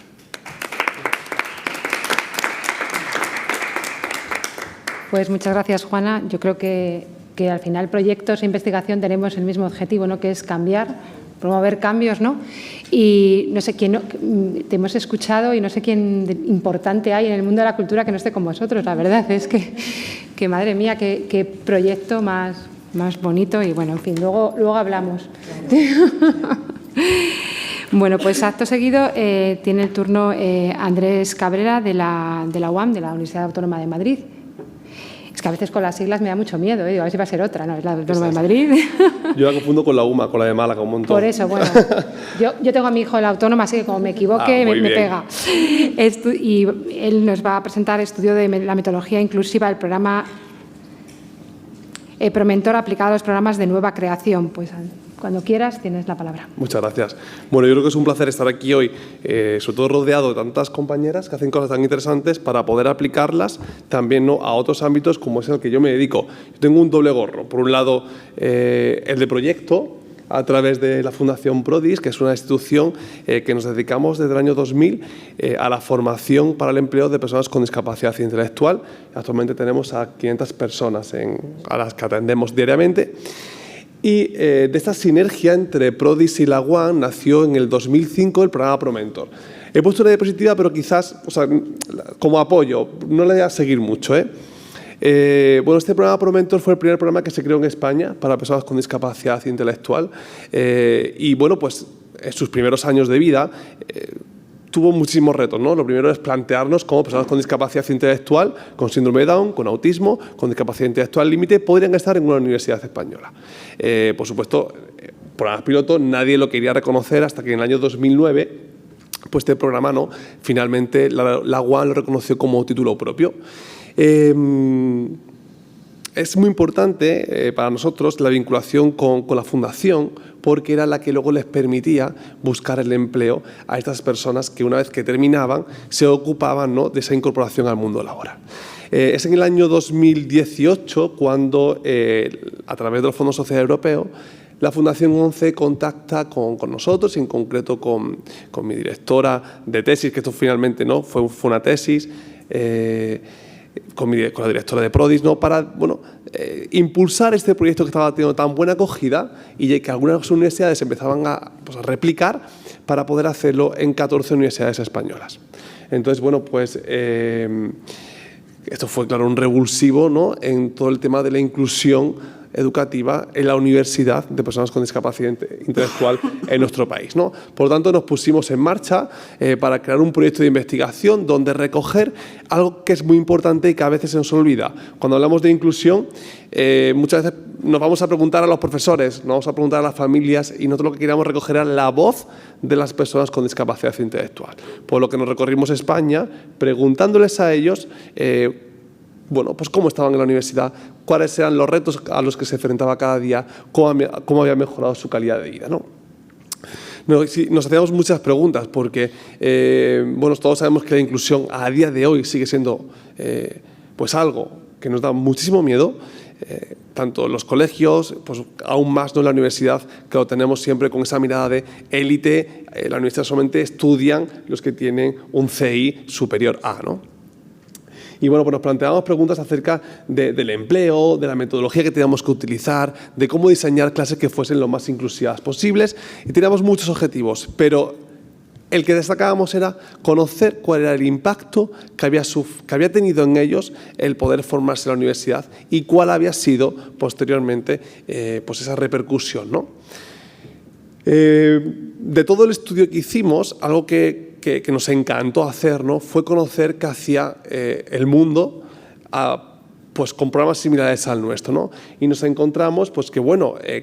Pues muchas gracias, Juana. Yo creo que al final proyectos e investigación tenemos el mismo objetivo, ¿no? Que es cambiar, promover cambios, ¿no? Y no sé quién, te hemos escuchado y no sé quién importante hay en el mundo de la cultura que no esté con vosotros. La verdad es que madre mía, qué proyecto más bonito y bueno, en fin, luego hablamos. Bueno, pues acto seguido tiene el turno Andrés Cabrera de la UAM, de la Universidad Autónoma de Madrid. Es que a veces con las siglas me da mucho miedo, digo, a ver si va a ser otra, ¿no? Es la Autónoma de Madrid. Yo la confundo con la UMA, con la de Málaga, un montón. Por eso, bueno, yo tengo a mi hijo en la Autónoma, así que como me equivoque, me pega. Y él nos va a presentar estudio de la metodología inclusiva del programa Promentor aplicado a los programas de nueva creación. Pues cuando quieras, tienes la palabra. Muchas gracias. Bueno, yo creo que es un placer estar aquí hoy, sobre todo rodeado de tantas compañeras que hacen cosas tan interesantes para poder aplicarlas también, ¿no?, a otros ámbitos como es el que yo me dedico. Yo tengo un doble gorro. Por un lado, el de proyecto, a través de la Fundación Prodis, que es una institución que nos dedicamos desde el año 2000 a la formación para el empleo de personas con discapacidad intelectual. Actualmente tenemos a 500 personas a las que atendemos diariamente. Y de esta sinergia entre Prodis y la UAM nació en el 2005 el programa Promentor. He puesto una diapositiva, pero quizás, o sea, como apoyo, no le voy a seguir mucho, Bueno, este programa Promentor fue el primer programa que se creó en España para personas con discapacidad intelectual y, bueno, pues en sus primeros años de vida tuvo muchísimos retos, ¿no? Lo primero es plantearnos cómo personas con discapacidad intelectual, con síndrome de Down, con autismo, con discapacidad intelectual límite, podrían estar en una universidad española. Por supuesto, programas piloto nadie lo quería reconocer hasta que en el año 2009 pues este programa no, finalmente la UAM lo reconoció como título propio. Es muy importante para nosotros la vinculación con la fundación, porque era la que luego les permitía buscar el empleo a estas personas que una vez que terminaban se ocupaban, ¿no?, de esa incorporación al mundo laboral. Es en el año 2018 cuando, a través del Fondo Social Europeo, la Fundación ONCE contacta con nosotros, en concreto con mi directora de tesis, que esto finalmente no fue una tesis, con la directora de Prodis, ¿no?, para impulsar este proyecto que estaba teniendo tan buena acogida y que algunas universidades empezaban a replicar para poder hacerlo en 14 universidades españolas. Entonces, bueno, pues esto fue, claro, un revulsivo, ¿no?, en todo el tema de la inclusión educativa en la universidad de personas con discapacidad intelectual en nuestro país, ¿no? Por lo tanto, nos pusimos en marcha para crear un proyecto de investigación donde recoger algo que es muy importante y que a veces se nos olvida. Cuando hablamos de inclusión, muchas veces nos vamos a preguntar a los profesores, nos vamos a preguntar a las familias, y nosotros lo que queríamos recoger era la voz de las personas con discapacidad intelectual. Por lo que nos recorrimos España preguntándoles a ellos pues cómo estaban en la universidad, cuáles eran los retos a los que se enfrentaba cada día, cómo había mejorado su calidad de vida, ¿no? Nos hacíamos muchas preguntas porque, todos sabemos que la inclusión a día de hoy sigue siendo pues algo que nos da muchísimo miedo, tanto en los colegios, pues aún más no en la universidad, que lo tenemos siempre con esa mirada de élite. En la universidad solamente estudian los que tienen un CI superior a, ¿no? Y bueno, pues nos planteábamos preguntas acerca del empleo, de la metodología que teníamos que utilizar, de cómo diseñar clases que fuesen lo más inclusivas posibles, y teníamos muchos objetivos, pero el que destacábamos era conocer cuál era el impacto que había tenido en ellos el poder formarse en la universidad y cuál había sido posteriormente pues esa repercusión, ¿no? De todo el estudio que hicimos, algo que nos encantó hacer, ¿no?, fue conocer qué hacía el mundo pues con programas similares al nuestro, ¿no? Y nos encontramos pues que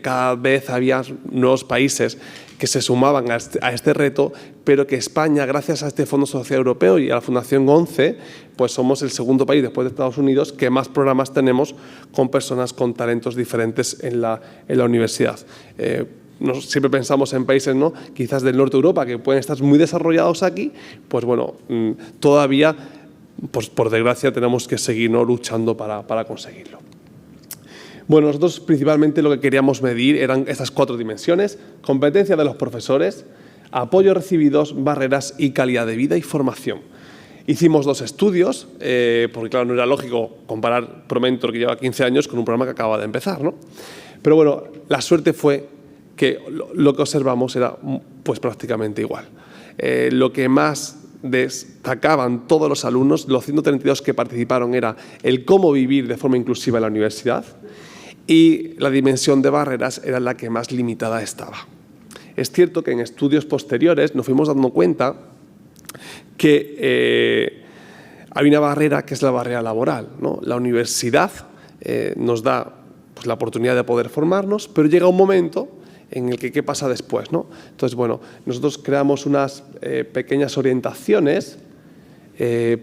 cada vez había nuevos países que se sumaban a este reto, pero que España, gracias a este Fondo Social Europeo y a la Fundación ONCE, pues somos el segundo país después de Estados Unidos que más programas tenemos con personas con talentos diferentes en la universidad. Siempre pensamos en países, ¿no?, quizás del norte de Europa, que pueden estar muy desarrollados aquí, pues todavía, pues por desgracia, tenemos que seguir, ¿no?, luchando para conseguirlo. Bueno, nosotros principalmente lo que queríamos medir eran estas 4 dimensiones: competencia de los profesores, apoyo recibidos, barreras y calidad de vida y formación. Hicimos 2 estudios, porque claro, no era lógico comparar Promentor, que lleva 15 años, con un programa que acaba de empezar, ¿no? Pero bueno, la suerte fue que lo que observamos era pues prácticamente igual. Lo que más destacaban todos los alumnos, los 132 que participaron, era el cómo vivir de forma inclusiva en la universidad, y la dimensión de barreras era la que más limitada estaba. Es cierto que en estudios posteriores nos fuimos dando cuenta que hay una barrera que es la barrera laboral, ¿no? La universidad nos da pues la oportunidad de poder formarnos, pero llega un momento en el que qué pasa después, ¿no? Entonces, nosotros creamos unas pequeñas orientaciones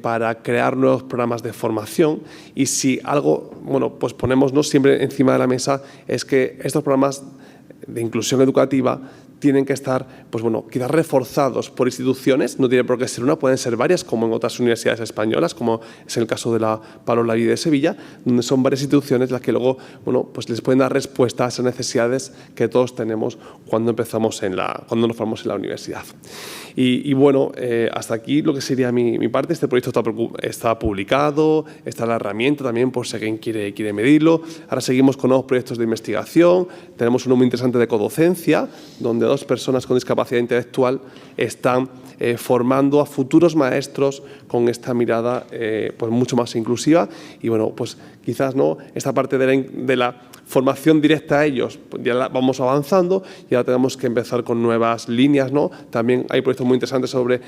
para crear nuevos programas de formación, y si algo, pues ponemos, ¿no?, siempre encima de la mesa, es que estos programas de inclusión educativa tienen que estar, pues quizás reforzados por instituciones, no tiene por qué ser una, pueden ser varias, como en otras universidades españolas, como es el caso de la Pablo Olavide de Sevilla, donde son varias instituciones las que luego, pues les pueden dar respuesta a esas necesidades que todos tenemos cuando cuando nos formamos en la universidad. Y hasta aquí lo que sería mi parte. Este proyecto está publicado, está la herramienta también por si alguien quiere medirlo. Ahora seguimos con nuevos proyectos de investigación, tenemos uno muy interesante de codocencia, donde 2 personas con discapacidad intelectual están formando a futuros maestros con esta mirada pues mucho más inclusiva. Y bueno, pues quizás no esta parte de la formación directa a ellos, pues ya la vamos avanzando y ahora tenemos que empezar con nuevas líneas, ¿no? También hay proyectos muy interesantes sobre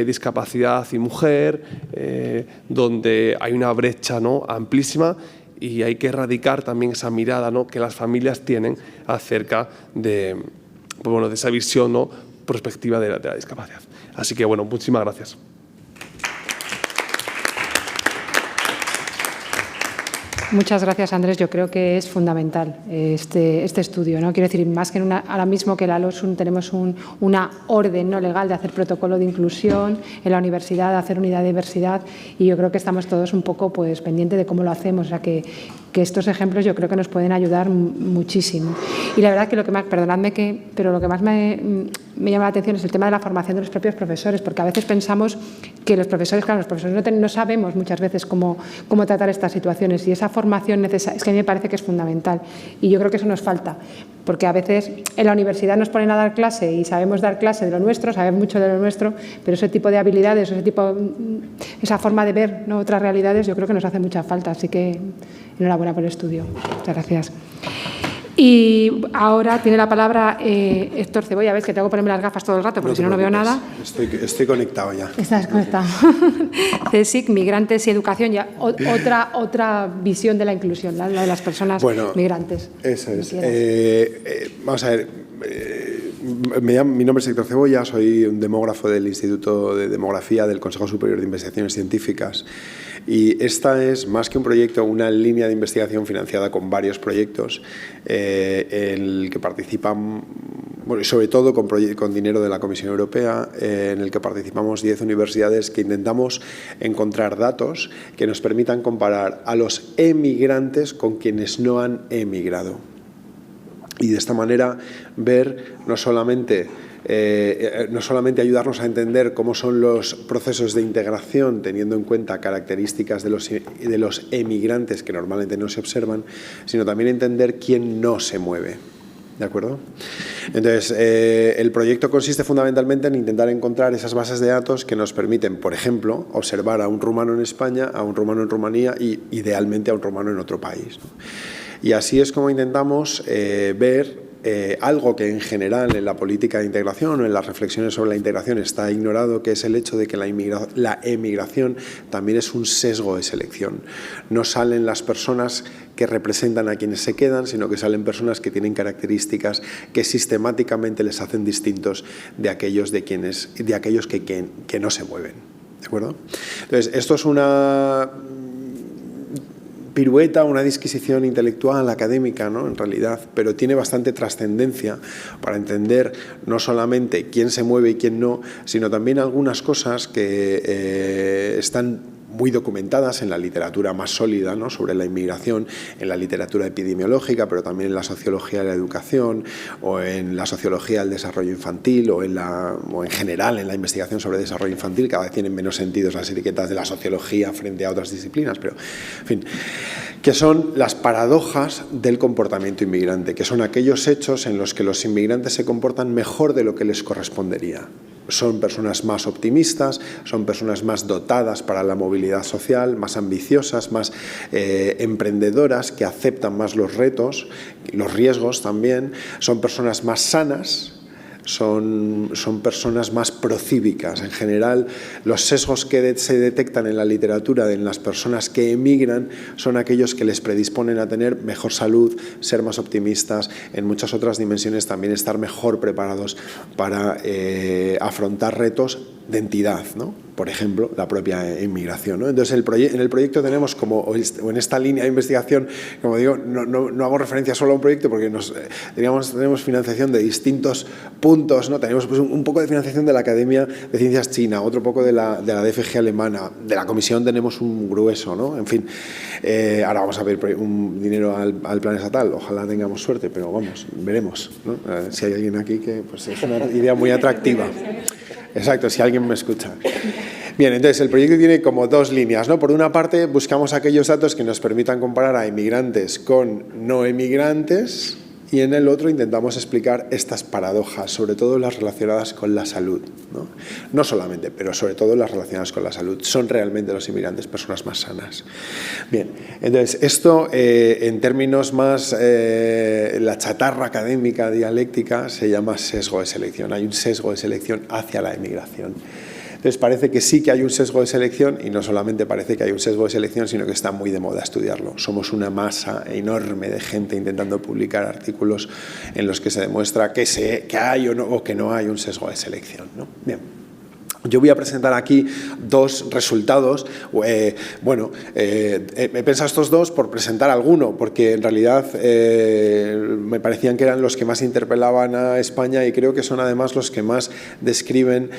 discapacidad y mujer, donde hay una brecha, ¿no?, amplísima, y hay que erradicar también esa mirada, ¿no?, que las familias tienen acerca de, pues bueno, de esa visión, ¿no?, prospectiva de la discapacidad. Así que, bueno, muchísimas gracias. Muchas gracias, Andrés. Yo creo que es fundamental este estudio, ¿no? Quiero decir, más que ahora mismo que la LOSUN tenemos una orden, ¿no?, legal de hacer protocolo de inclusión en la universidad, de hacer unidad de diversidad, y yo creo que estamos todos un poco pues pendientes de cómo lo hacemos. O sea, que estos ejemplos yo creo que nos pueden ayudar muchísimo. Y la verdad que lo que más, perdonadme pero lo que más me llama la atención es el tema de la formación de los propios profesores, porque a veces pensamos que los profesores, claro, los profesores no sabemos muchas veces cómo tratar estas situaciones, y esa formación necesaria, es que a mí me parece que es fundamental, y yo creo que eso nos falta, porque a veces en la universidad nos ponen a dar clase y sabemos dar clase de lo nuestro, sabemos mucho de lo nuestro, pero ese tipo de habilidades, esa forma de ver, ¿no?, otras realidades, yo creo que nos hace mucha falta. Así que enhorabuena por el estudio. Muchas gracias. Y ahora tiene la palabra Héctor Cebolla. Ves que tengo que ponerme las gafas todo el rato porque si no veo nada. Estoy conectado ya. Estás conectado. CSIC, Migrantes y Educación, ya otra visión de la inclusión, la de las personas migrantes. Eso es. Vamos a ver. Mi nombre es Héctor Cebolla, soy un demógrafo del Instituto de Demografía del Consejo Superior de Investigaciones Científicas, y esta es, más que un proyecto, una línea de investigación financiada con varios proyectos en el que participan, bueno, sobre todo con dinero de la Comisión Europea, en el que participamos 10 universidades que intentamos encontrar datos que nos permitan comparar a los emigrantes con quienes no han emigrado. Y de esta manera ver no solamente ayudarnos a entender cómo son los procesos de integración, teniendo en cuenta características de los emigrantes que normalmente no se observan, sino también entender quién no se mueve. ¿De acuerdo? Entonces, el proyecto consiste fundamentalmente en intentar encontrar esas bases de datos que nos permiten, por ejemplo, observar a un rumano en España, a un rumano en Rumanía y, idealmente, a un rumano en otro país, ¿no? Y así es como intentamos ver algo que en general en la política de integración o en las reflexiones sobre la integración está ignorado, que es el hecho de que la emigración también es un sesgo de selección. No salen las personas que representan a quienes se quedan, sino que salen personas que tienen características que sistemáticamente les hacen distintos de aquellos que no se mueven. ¿De acuerdo? Entonces, esto es una pirueta, una disquisición intelectual, académica, ¿no?, en realidad, pero tiene bastante trascendencia para entender no solamente quién se mueve y quién no, sino también algunas cosas que están muy documentadas en la literatura más sólida, ¿no?, sobre la inmigración, en la literatura epidemiológica, pero también en la sociología de la educación o en la sociología del desarrollo infantil o en general en la investigación sobre desarrollo infantil. Cada vez tienen menos sentido las etiquetas de la sociología frente a otras disciplinas, pero en fin, que son las paradojas del comportamiento inmigrante, que son aquellos hechos en los que los inmigrantes se comportan mejor de lo que les correspondería. Son personas más optimistas, son personas más dotadas para la movilidad social, más ambiciosas, más emprendedoras, que aceptan más los retos, los riesgos también. Son personas más sanas, son personas más procívicas. En general, los sesgos que se detectan en la literatura en las personas que emigran son aquellos que les predisponen a tener mejor salud, ser más optimistas, en muchas otras dimensiones también estar mejor preparados para afrontar retos de entidad, ¿no? Por ejemplo, la propia inmigración, ¿no? Entonces, en el proyecto tenemos o en esta línea de investigación, como digo, no hago referencia solo a un proyecto porque tenemos financiación de distintos puntos, ¿no? Tenemos pues, un poco de financiación de la Academia de Ciencias China, otro poco de la DFG alemana, de la Comisión tenemos un grueso, ¿no? En fin, ahora vamos a ver un dinero al plan estatal, ojalá tengamos suerte, pero vamos, veremos, ¿no? Si hay alguien aquí que pues, es una idea muy atractiva. Exacto, si alguien me escucha. Bien, entonces el proyecto tiene como dos líneas, ¿no? Por una parte, buscamos aquellos datos que nos permitan comparar a inmigrantes con no emigrantes, Y en el otro intentamos explicar estas paradojas, sobre todo las relacionadas con la salud, ¿no? No solamente, pero sobre todo las relacionadas con la salud. ¿Son realmente los inmigrantes personas más sanas? Bien, entonces esto en términos más, la chatarra académica dialéctica se llama sesgo de selección. Hay un sesgo de selección hacia la inmigración. Entonces parece que sí que hay un sesgo de selección y no solamente parece que hay un sesgo de selección, sino que está muy de moda estudiarlo. Somos una masa enorme de gente intentando publicar artículos en los que se demuestra que hay o que no hay un sesgo de selección, ¿no? Bien. Yo voy a presentar aquí dos resultados. He pensado estos dos por presentar alguno, porque en realidad me parecían que eran los que más interpelaban a España y creo que son además los que más describen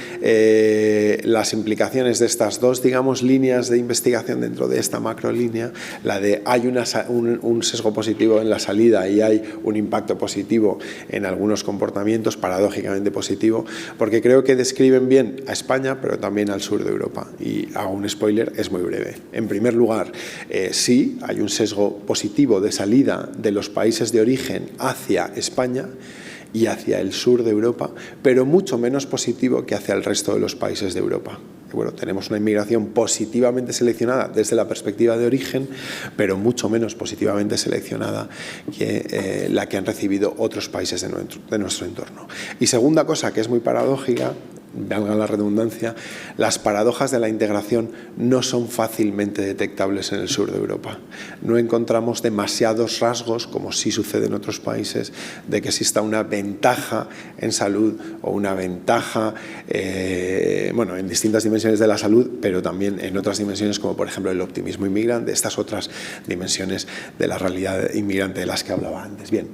las implicaciones de estas dos, digamos, líneas de investigación dentro de esta macrolínea, la de hay un sesgo positivo en la salida y hay un impacto positivo en algunos comportamientos, paradójicamente positivo, porque creo que describen bien a España, pero también al sur de Europa. Y hago un spoiler, es muy breve. En primer lugar, sí, hay un sesgo positivo de salida de los países de origen hacia España y hacia el sur de Europa, pero mucho menos positivo que hacia el resto de los países de Europa. Bueno, tenemos una inmigración positivamente seleccionada desde la perspectiva de origen, pero mucho menos positivamente seleccionada que la que han recibido otros países de nuestro entorno. Y segunda cosa que es muy paradójica, valga la redundancia, las paradojas de la integración no son fácilmente detectables en el sur de Europa. No encontramos demasiados rasgos, como sí sucede en otros países, de que exista una ventaja en salud o una ventaja, en distintas dimensiones de la salud, pero también en otras dimensiones como por ejemplo el optimismo inmigrante, estas otras dimensiones de la realidad inmigrante de las que hablaba antes. Bien.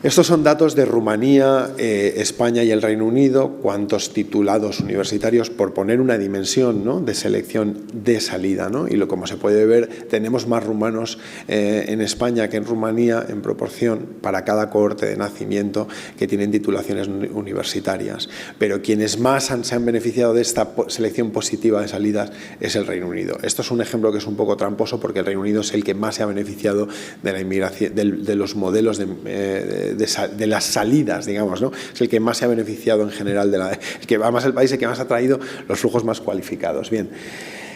Estos son datos de Rumanía, España y el Reino Unido, cuántos titulados universitarios, por poner una dimensión, ¿no?, de selección de salida, ¿no? Y como se puede ver, tenemos más rumanos en España que en Rumanía en proporción para cada cohorte de nacimiento que tienen titulaciones universitarias. Pero quienes más se han beneficiado de esta selección positiva de salidas es el Reino Unido. Esto es un ejemplo que es un poco tramposo porque el Reino Unido es el que más se ha beneficiado de la inmigración, de los modelos de las salidas, digamos, ¿no? Es el que más se ha beneficiado en general, el país que más ha traído los flujos más cualificados. Bien.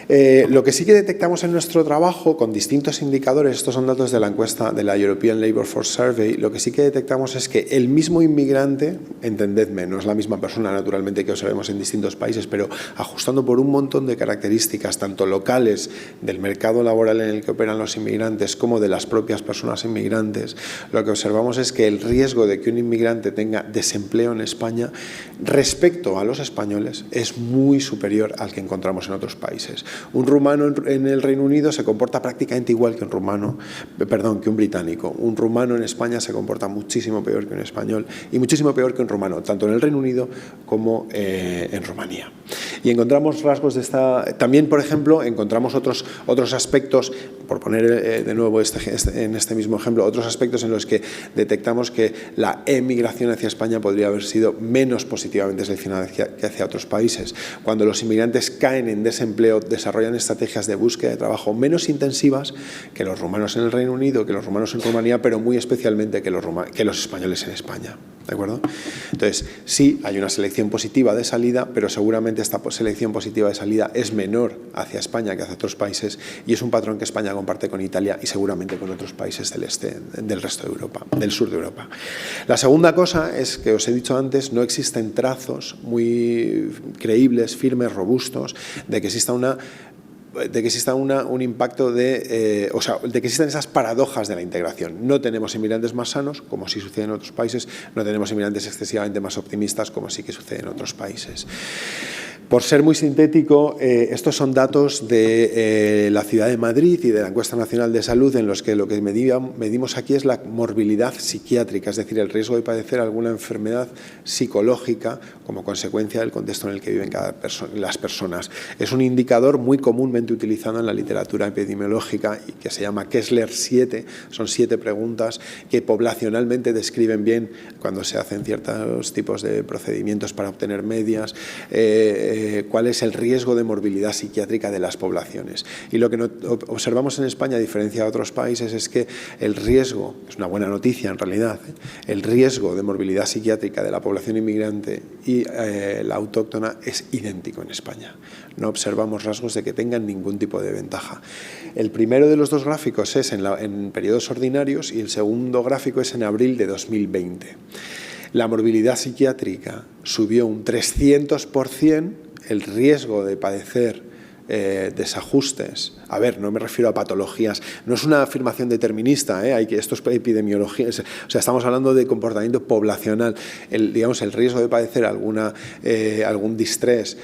Lo que sí que detectamos en nuestro trabajo con distintos indicadores, estos son datos de la encuesta de la European Labour Force Survey, lo que sí que detectamos es que el mismo inmigrante, entendedme, no es la misma persona naturalmente que observemos en distintos países, pero ajustando por un montón de características, tanto locales del mercado laboral en el que operan los inmigrantes como de las propias personas inmigrantes, lo que observamos es que el riesgo de que un inmigrante tenga desempleo en España respecto a los españoles es muy superior al que encontramos en otros países. Un rumano en el Reino Unido se comporta prácticamente igual que un británico. Un rumano en España se comporta muchísimo peor que un español y muchísimo peor que un rumano, tanto en el Reino Unido como en Rumanía. Y encontramos rasgos de esta... También, por ejemplo, encontramos otros aspectos, por poner de nuevo en este mismo ejemplo, otros aspectos en los que detectamos que la emigración hacia España podría haber sido menos positivamente seleccionada que hacia otros países. Cuando los inmigrantes caen en desempleo, desarrollan estrategias de búsqueda de trabajo menos intensivas que los rumanos en el Reino Unido, que los rumanos en Rumanía, pero muy especialmente que los españoles en España. ¿De acuerdo? Entonces, sí, hay una selección positiva de salida, pero seguramente esta selección positiva de salida es menor hacia España que hacia otros países y es un patrón que España comparte con Italia y seguramente con otros países del resto de Europa, del sur de Europa. La segunda cosa es que os he dicho antes, no existen trazos muy creíbles, firmes, robustos, de que exista un impacto de que existan esas paradojas de la integración. No tenemos inmigrantes más sanos, como sí sucede en otros países, no tenemos inmigrantes excesivamente más optimistas, como sí que sucede en otros países. Por ser muy sintético, estos son datos de la Ciudad de Madrid y de la Encuesta Nacional de Salud, en los que lo que medimos aquí es la morbilidad psiquiátrica, es decir, el riesgo de padecer alguna enfermedad psicológica como consecuencia del contexto en el que viven las personas. Es un indicador muy comúnmente utilizado en la literatura epidemiológica y que se llama Kessler 7. Son 7 preguntas que poblacionalmente describen bien cuando se hacen ciertos tipos de procedimientos para obtener medias, cuál es el riesgo de morbilidad psiquiátrica de las poblaciones. Y lo que observamos en España, a diferencia de otros países, es que el riesgo, es una buena noticia en realidad, el riesgo de morbilidad psiquiátrica de la población inmigrante y la autóctona es idéntico en España. No observamos rasgos de que tengan ningún tipo de ventaja. El primero de los dos gráficos es en periodos ordinarios y el segundo gráfico es en abril de 2020. La morbilidad psiquiátrica subió un 300%, el riesgo de padecer desajustes. A ver, no me refiero a patologías, no es una afirmación determinista, esto es epidemiología, o sea, estamos hablando de comportamiento poblacional. El riesgo de padecer algún distrés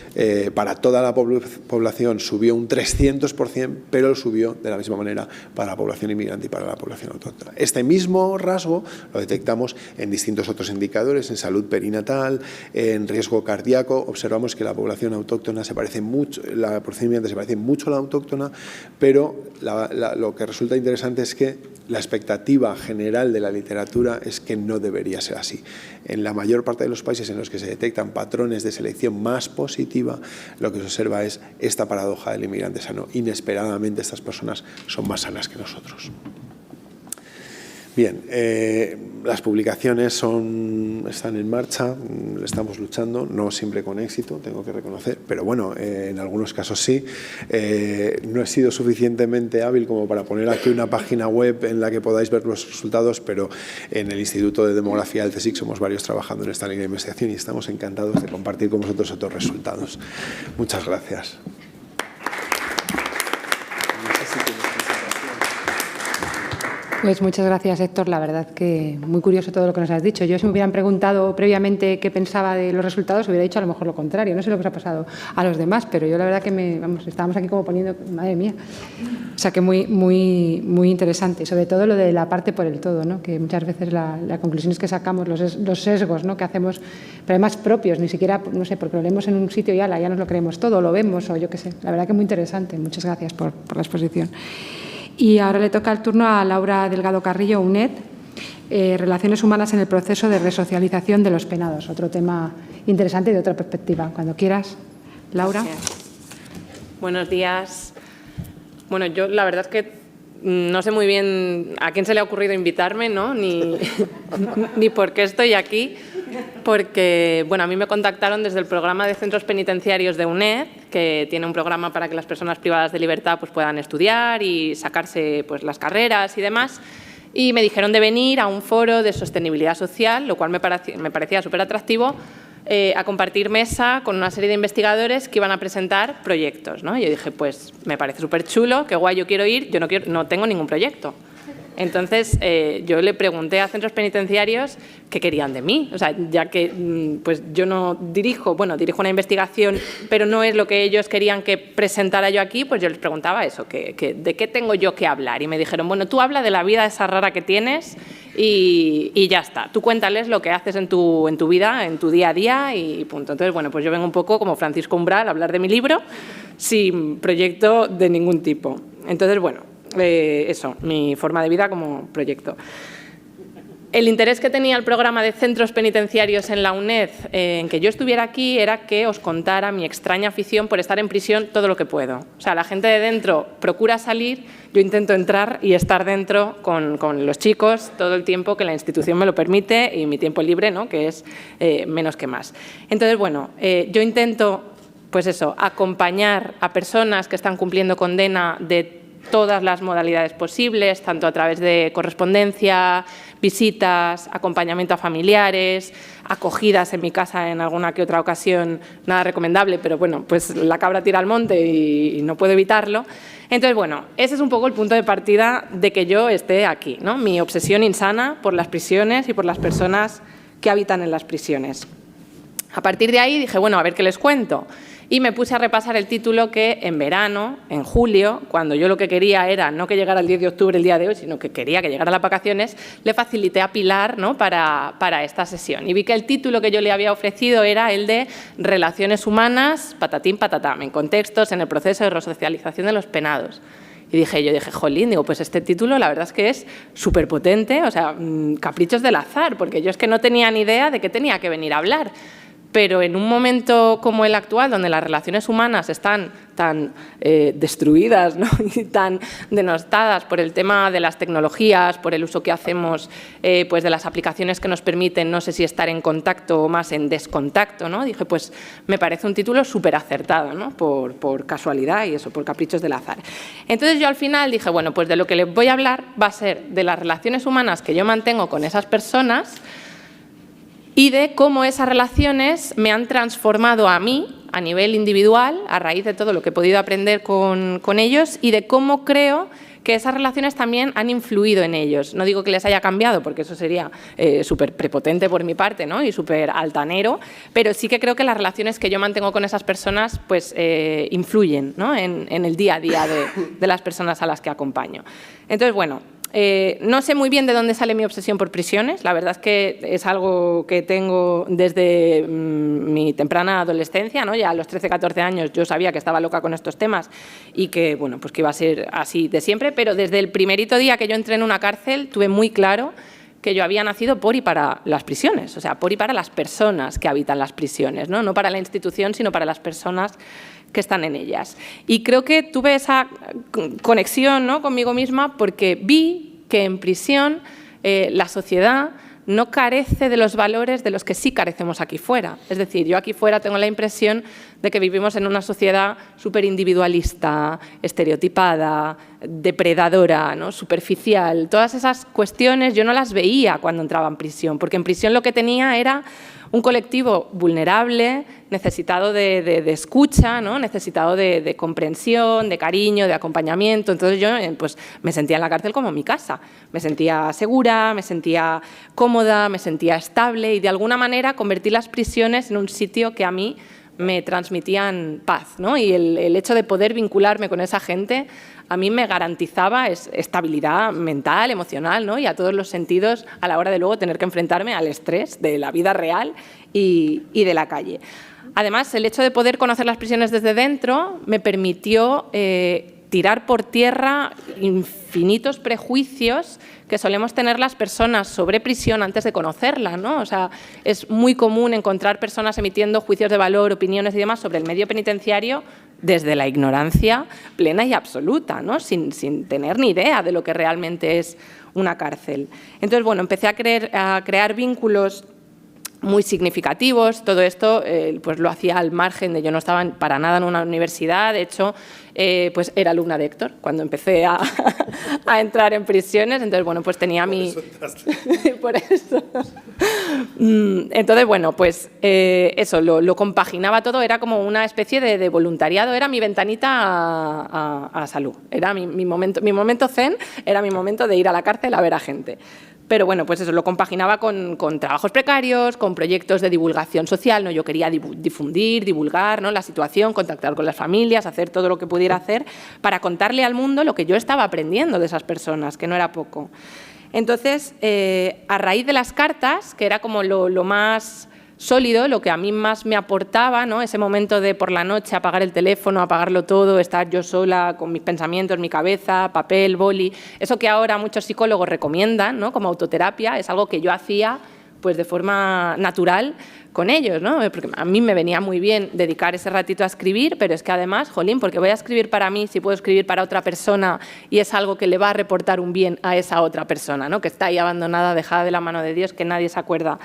para toda la población subió un 300%, pero subió de la misma manera para la población inmigrante y para la población autóctona. Este mismo rasgo lo detectamos en distintos otros indicadores, en salud perinatal, en riesgo cardíaco. Observamos que la población autóctona se parece mucho, la población inmigrante se parece mucho a la autóctona, pero lo que resulta interesante es que la expectativa general de la literatura es que no debería ser así. En la mayor parte de los países en los que se detectan patrones de selección más positiva, lo que se observa es esta paradoja del inmigrante sano. Inesperadamente estas personas son más sanas que nosotros. Bien, las publicaciones están en marcha, estamos luchando, no siempre con éxito, tengo que reconocer, pero bueno, en algunos casos sí. No he sido suficientemente hábil como para poner aquí una página web en la que podáis ver los resultados, pero en el Instituto de Demografía del CSIC somos varios trabajando en esta línea de investigación y estamos encantados de compartir con vosotros otros resultados. Muchas gracias. Pues muchas gracias, Héctor. La verdad que muy curioso todo lo que nos has dicho. Yo, si me hubieran preguntado previamente qué pensaba de los resultados, hubiera dicho a lo mejor lo contrario. No sé lo que os ha pasado a los demás, pero yo la verdad que estábamos aquí como poniendo, madre mía. O sea que muy interesante. Sobre todo lo de la parte por el todo, ¿no? Que muchas veces la conclusión es que sacamos los sesgos, ¿no? Que hacemos, pero además propios, ni siquiera, no sé, porque lo leemos en un sitio y ya nos lo creemos todo, lo vemos o yo qué sé. La verdad que muy interesante. Muchas gracias por la exposición. Y ahora le toca el turno a Laura Delgado Carrillo, UNED, Relaciones Humanas en el Proceso de Resocialización de los Penados. Otro tema interesante y de otra perspectiva. Cuando quieras, Laura. Gracias. Buenos días. Bueno, yo la verdad es que no sé muy bien a quién se le ha ocurrido invitarme, ¿no? Ni por qué estoy aquí. Porque, bueno, a mí me contactaron desde el programa de centros penitenciarios de UNED, que tiene un programa para que las personas privadas de libertad pues, puedan estudiar y sacarse pues, las carreras y demás. Y me dijeron de venir a un foro de sostenibilidad social, lo cual me parecía súper atractivo, a compartir mesa con una serie de investigadores que iban a presentar proyectos, ¿no? Y yo dije, pues me parece súper chulo, qué guay, yo quiero ir, yo no tengo ningún proyecto. Entonces, yo le pregunté a centros penitenciarios qué querían de mí. O sea, ya que pues yo no dirijo una investigación, pero no es lo que ellos querían que presentara yo aquí, pues yo les preguntaba eso, ¿de qué tengo yo que hablar? Y me dijeron, bueno, tú habla de la vida esa rara que tienes y ya está. Tú cuéntales lo que haces en tu vida, en tu día a día y punto. Entonces, bueno, pues yo vengo un poco como Francisco Umbral a hablar de mi libro sin proyecto de ningún tipo. Entonces, bueno, eso, mi forma de vida como proyecto. El interés que tenía el programa de centros penitenciarios en la UNED en que yo estuviera aquí era que os contara mi extraña afición por estar en prisión todo lo que puedo. O sea, la gente de dentro procura salir, yo intento entrar y estar dentro con los chicos todo el tiempo que la institución me lo permite y mi tiempo libre, ¿no? Que es menos que más. Entonces, bueno, yo intento, pues eso, acompañar a personas que están cumpliendo condena de todas las modalidades posibles, tanto a través de correspondencia, visitas, acompañamiento a familiares, acogidas en mi casa en alguna que otra ocasión, nada recomendable, pero bueno, pues la cabra tira al monte y no puedo evitarlo. Entonces, bueno, ese es un poco el punto de partida de que yo esté aquí, ¿no? Mi obsesión insana por las prisiones y por las personas que habitan en las prisiones. A partir de ahí dije, bueno, a ver qué les cuento. Y me puse a repasar el título que en verano, en julio, cuando yo lo que quería era no que llegara el 10 de octubre el día de hoy, sino que quería que llegara las vacaciones, le facilité a Pilar, ¿no? para esta sesión. Y vi que el título que yo le había ofrecido era el de Relaciones Humanas, patatín, patatán, en contextos, en el proceso de resocialización de los penados. Y yo dije, jolín, digo, pues este título la verdad es que es súper potente, o sea, caprichos del azar, porque yo es que no tenía ni idea de qué tenía que venir a hablar. Pero en un momento como el actual, donde las relaciones humanas están tan destruidas, ¿no? Y tan denostadas por el tema de las tecnologías, por el uso que hacemos pues de las aplicaciones que nos permiten, no sé si estar en contacto o más en descontacto, ¿no? Dije, pues me parece un título súper acertado, ¿no? Por casualidad y eso, por caprichos del azar. Entonces yo al final dije, bueno, pues de lo que les voy a hablar va a ser de las relaciones humanas que yo mantengo con esas personas y de cómo esas relaciones me han transformado a mí a nivel individual a raíz de todo lo que he podido aprender con ellos y de cómo creo que esas relaciones también han influido en ellos. No digo que les haya cambiado, porque eso sería súper prepotente por mi parte, ¿no? Y súper altanero, pero sí que creo que las relaciones que yo mantengo con esas personas pues, influyen, ¿no? en el día a día de las personas a las que acompaño. Entonces, bueno, no sé muy bien de dónde sale mi obsesión por prisiones. La verdad es que es algo que tengo desde mi temprana adolescencia, ¿no? Ya a los 13, 14 años yo sabía que estaba loca con estos temas y que, bueno, pues que iba a ser así de siempre, pero desde el primerito día que yo entré en una cárcel tuve muy claro que yo había nacido por y para las prisiones, o sea, por y para las personas que habitan las prisiones, ¿no? No para la institución, sino para las personas que están en ellas. Y creo que tuve esa conexión, ¿no? Conmigo misma porque vi que en prisión la sociedad no carece de los valores de los que sí carecemos aquí fuera. Es decir, yo aquí fuera tengo la impresión de que vivimos en una sociedad súper individualista, estereotipada, depredadora, ¿no? Superficial. Todas esas cuestiones yo no las veía cuando entraba en prisión, porque en prisión lo que tenía era un colectivo vulnerable, necesitado de escucha, ¿no? Necesitado de comprensión, de cariño, de acompañamiento. Entonces yo pues, me sentía en la cárcel como en mi casa. Me sentía segura, me sentía cómoda, me sentía estable y de alguna manera convertí las prisiones en un sitio que a mí me transmitían paz, ¿no? Y el hecho de poder vincularme con esa gente a mí me garantizaba estabilidad mental, emocional, ¿no? Y a todos los sentidos a la hora de luego tener que enfrentarme al estrés de la vida real y de la calle. Además, el hecho de poder conocer las prisiones desde dentro me permitió tirar por tierra infinitos prejuicios que solemos tener las personas sobre prisión antes de conocerla, ¿no? O sea, es muy común encontrar personas emitiendo juicios de valor, opiniones y demás sobre el medio penitenciario desde la ignorancia plena y absoluta, ¿no? Sin tener ni idea de lo que realmente es una cárcel. Entonces, bueno, empecé a crear vínculos muy significativos. Todo esto pues lo hacía al margen de yo no estaba para nada en una universidad. De hecho, pues era alumna de Héctor cuando empecé a entrar en prisiones. Entonces, bueno, pues tenía mi... Por eso. Entonces, bueno, pues eso, lo compaginaba todo. Era como una especie de voluntariado. Era mi ventanita a salud. Era mi momento zen, era mi momento de ir a la cárcel a ver a gente. Pero bueno, pues eso, lo compaginaba con trabajos precarios, con proyectos de divulgación social, ¿no? Yo quería difundir, divulgar, ¿no? La situación, contactar con las familias, hacer todo lo que pudiera hacer para contarle al mundo lo que yo estaba aprendiendo de esas personas, que no era poco. Entonces, a raíz de las cartas, que era como lo más sólido, lo que a mí más me aportaba, ¿no? Ese momento de por la noche apagar el teléfono, apagarlo todo, estar yo sola con mis pensamientos, mi cabeza, papel, boli, eso que ahora muchos psicólogos recomiendan, ¿no? Como autoterapia, es algo que yo hacía pues de forma natural con ellos, ¿no? Porque a mí me venía muy bien dedicar ese ratito a escribir, pero es que además, jolín, porque voy a escribir para mí si puedo escribir para otra persona y es algo que le va a reportar un bien a esa otra persona, ¿no? Que está ahí abandonada, dejada de la mano de Dios, que nadie se acuerda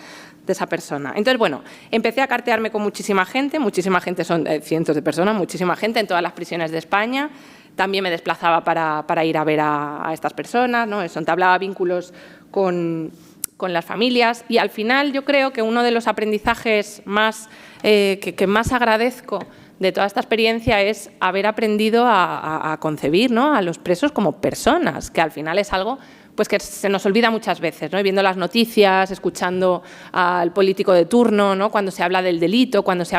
de esa persona. Entonces, bueno, empecé a cartearme con muchísima gente son cientos de personas, muchísima gente en todas las prisiones de España. También me desplazaba para ir a ver a estas personas, ¿no? Eso, entablaba vínculos con las familias y al final yo creo que uno de los aprendizajes más que más agradezco de toda esta experiencia es haber aprendido a concebir, ¿no? A los presos como personas, que al final es algo pues que se nos olvida muchas veces, ¿no? Viendo las noticias, escuchando al político de turno, ¿no? Cuando se habla del delito no se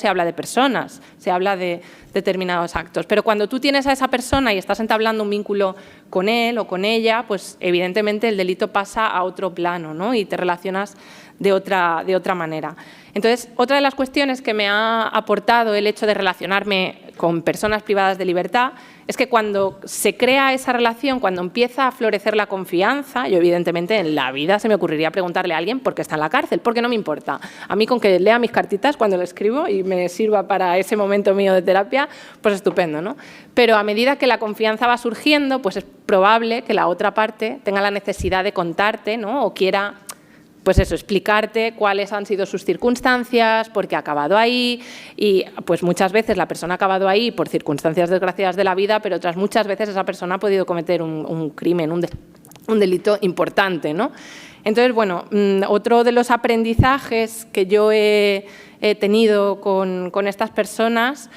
habla de personas, se habla de determinados actos. Pero cuando tú tienes a esa persona y estás entablando un vínculo con él o con ella, pues evidentemente el delito pasa a otro plano, ¿no? Y te relacionas de otra manera. Entonces, otra de las cuestiones que me ha aportado el hecho de relacionarme con personas privadas de libertad es que cuando se crea esa relación, cuando empieza a florecer la confianza, yo evidentemente en la vida se me ocurriría preguntarle a alguien por qué está en la cárcel, porque no me importa. A mí con que lea mis cartitas cuando le escribo y me sirva para ese momento mío de terapia, pues estupendo, ¿no? Pero a medida que la confianza va surgiendo, pues es probable que la otra parte tenga la necesidad de contarte, ¿no? O quiera, pues eso, explicarte cuáles han sido sus circunstancias, por qué ha acabado ahí, y pues muchas veces la persona ha acabado ahí por circunstancias desgraciadas de la vida, pero otras muchas veces esa persona ha podido cometer un crimen, un delito importante, ¿no? Entonces, bueno, otro de los aprendizajes que yo he tenido con estas personas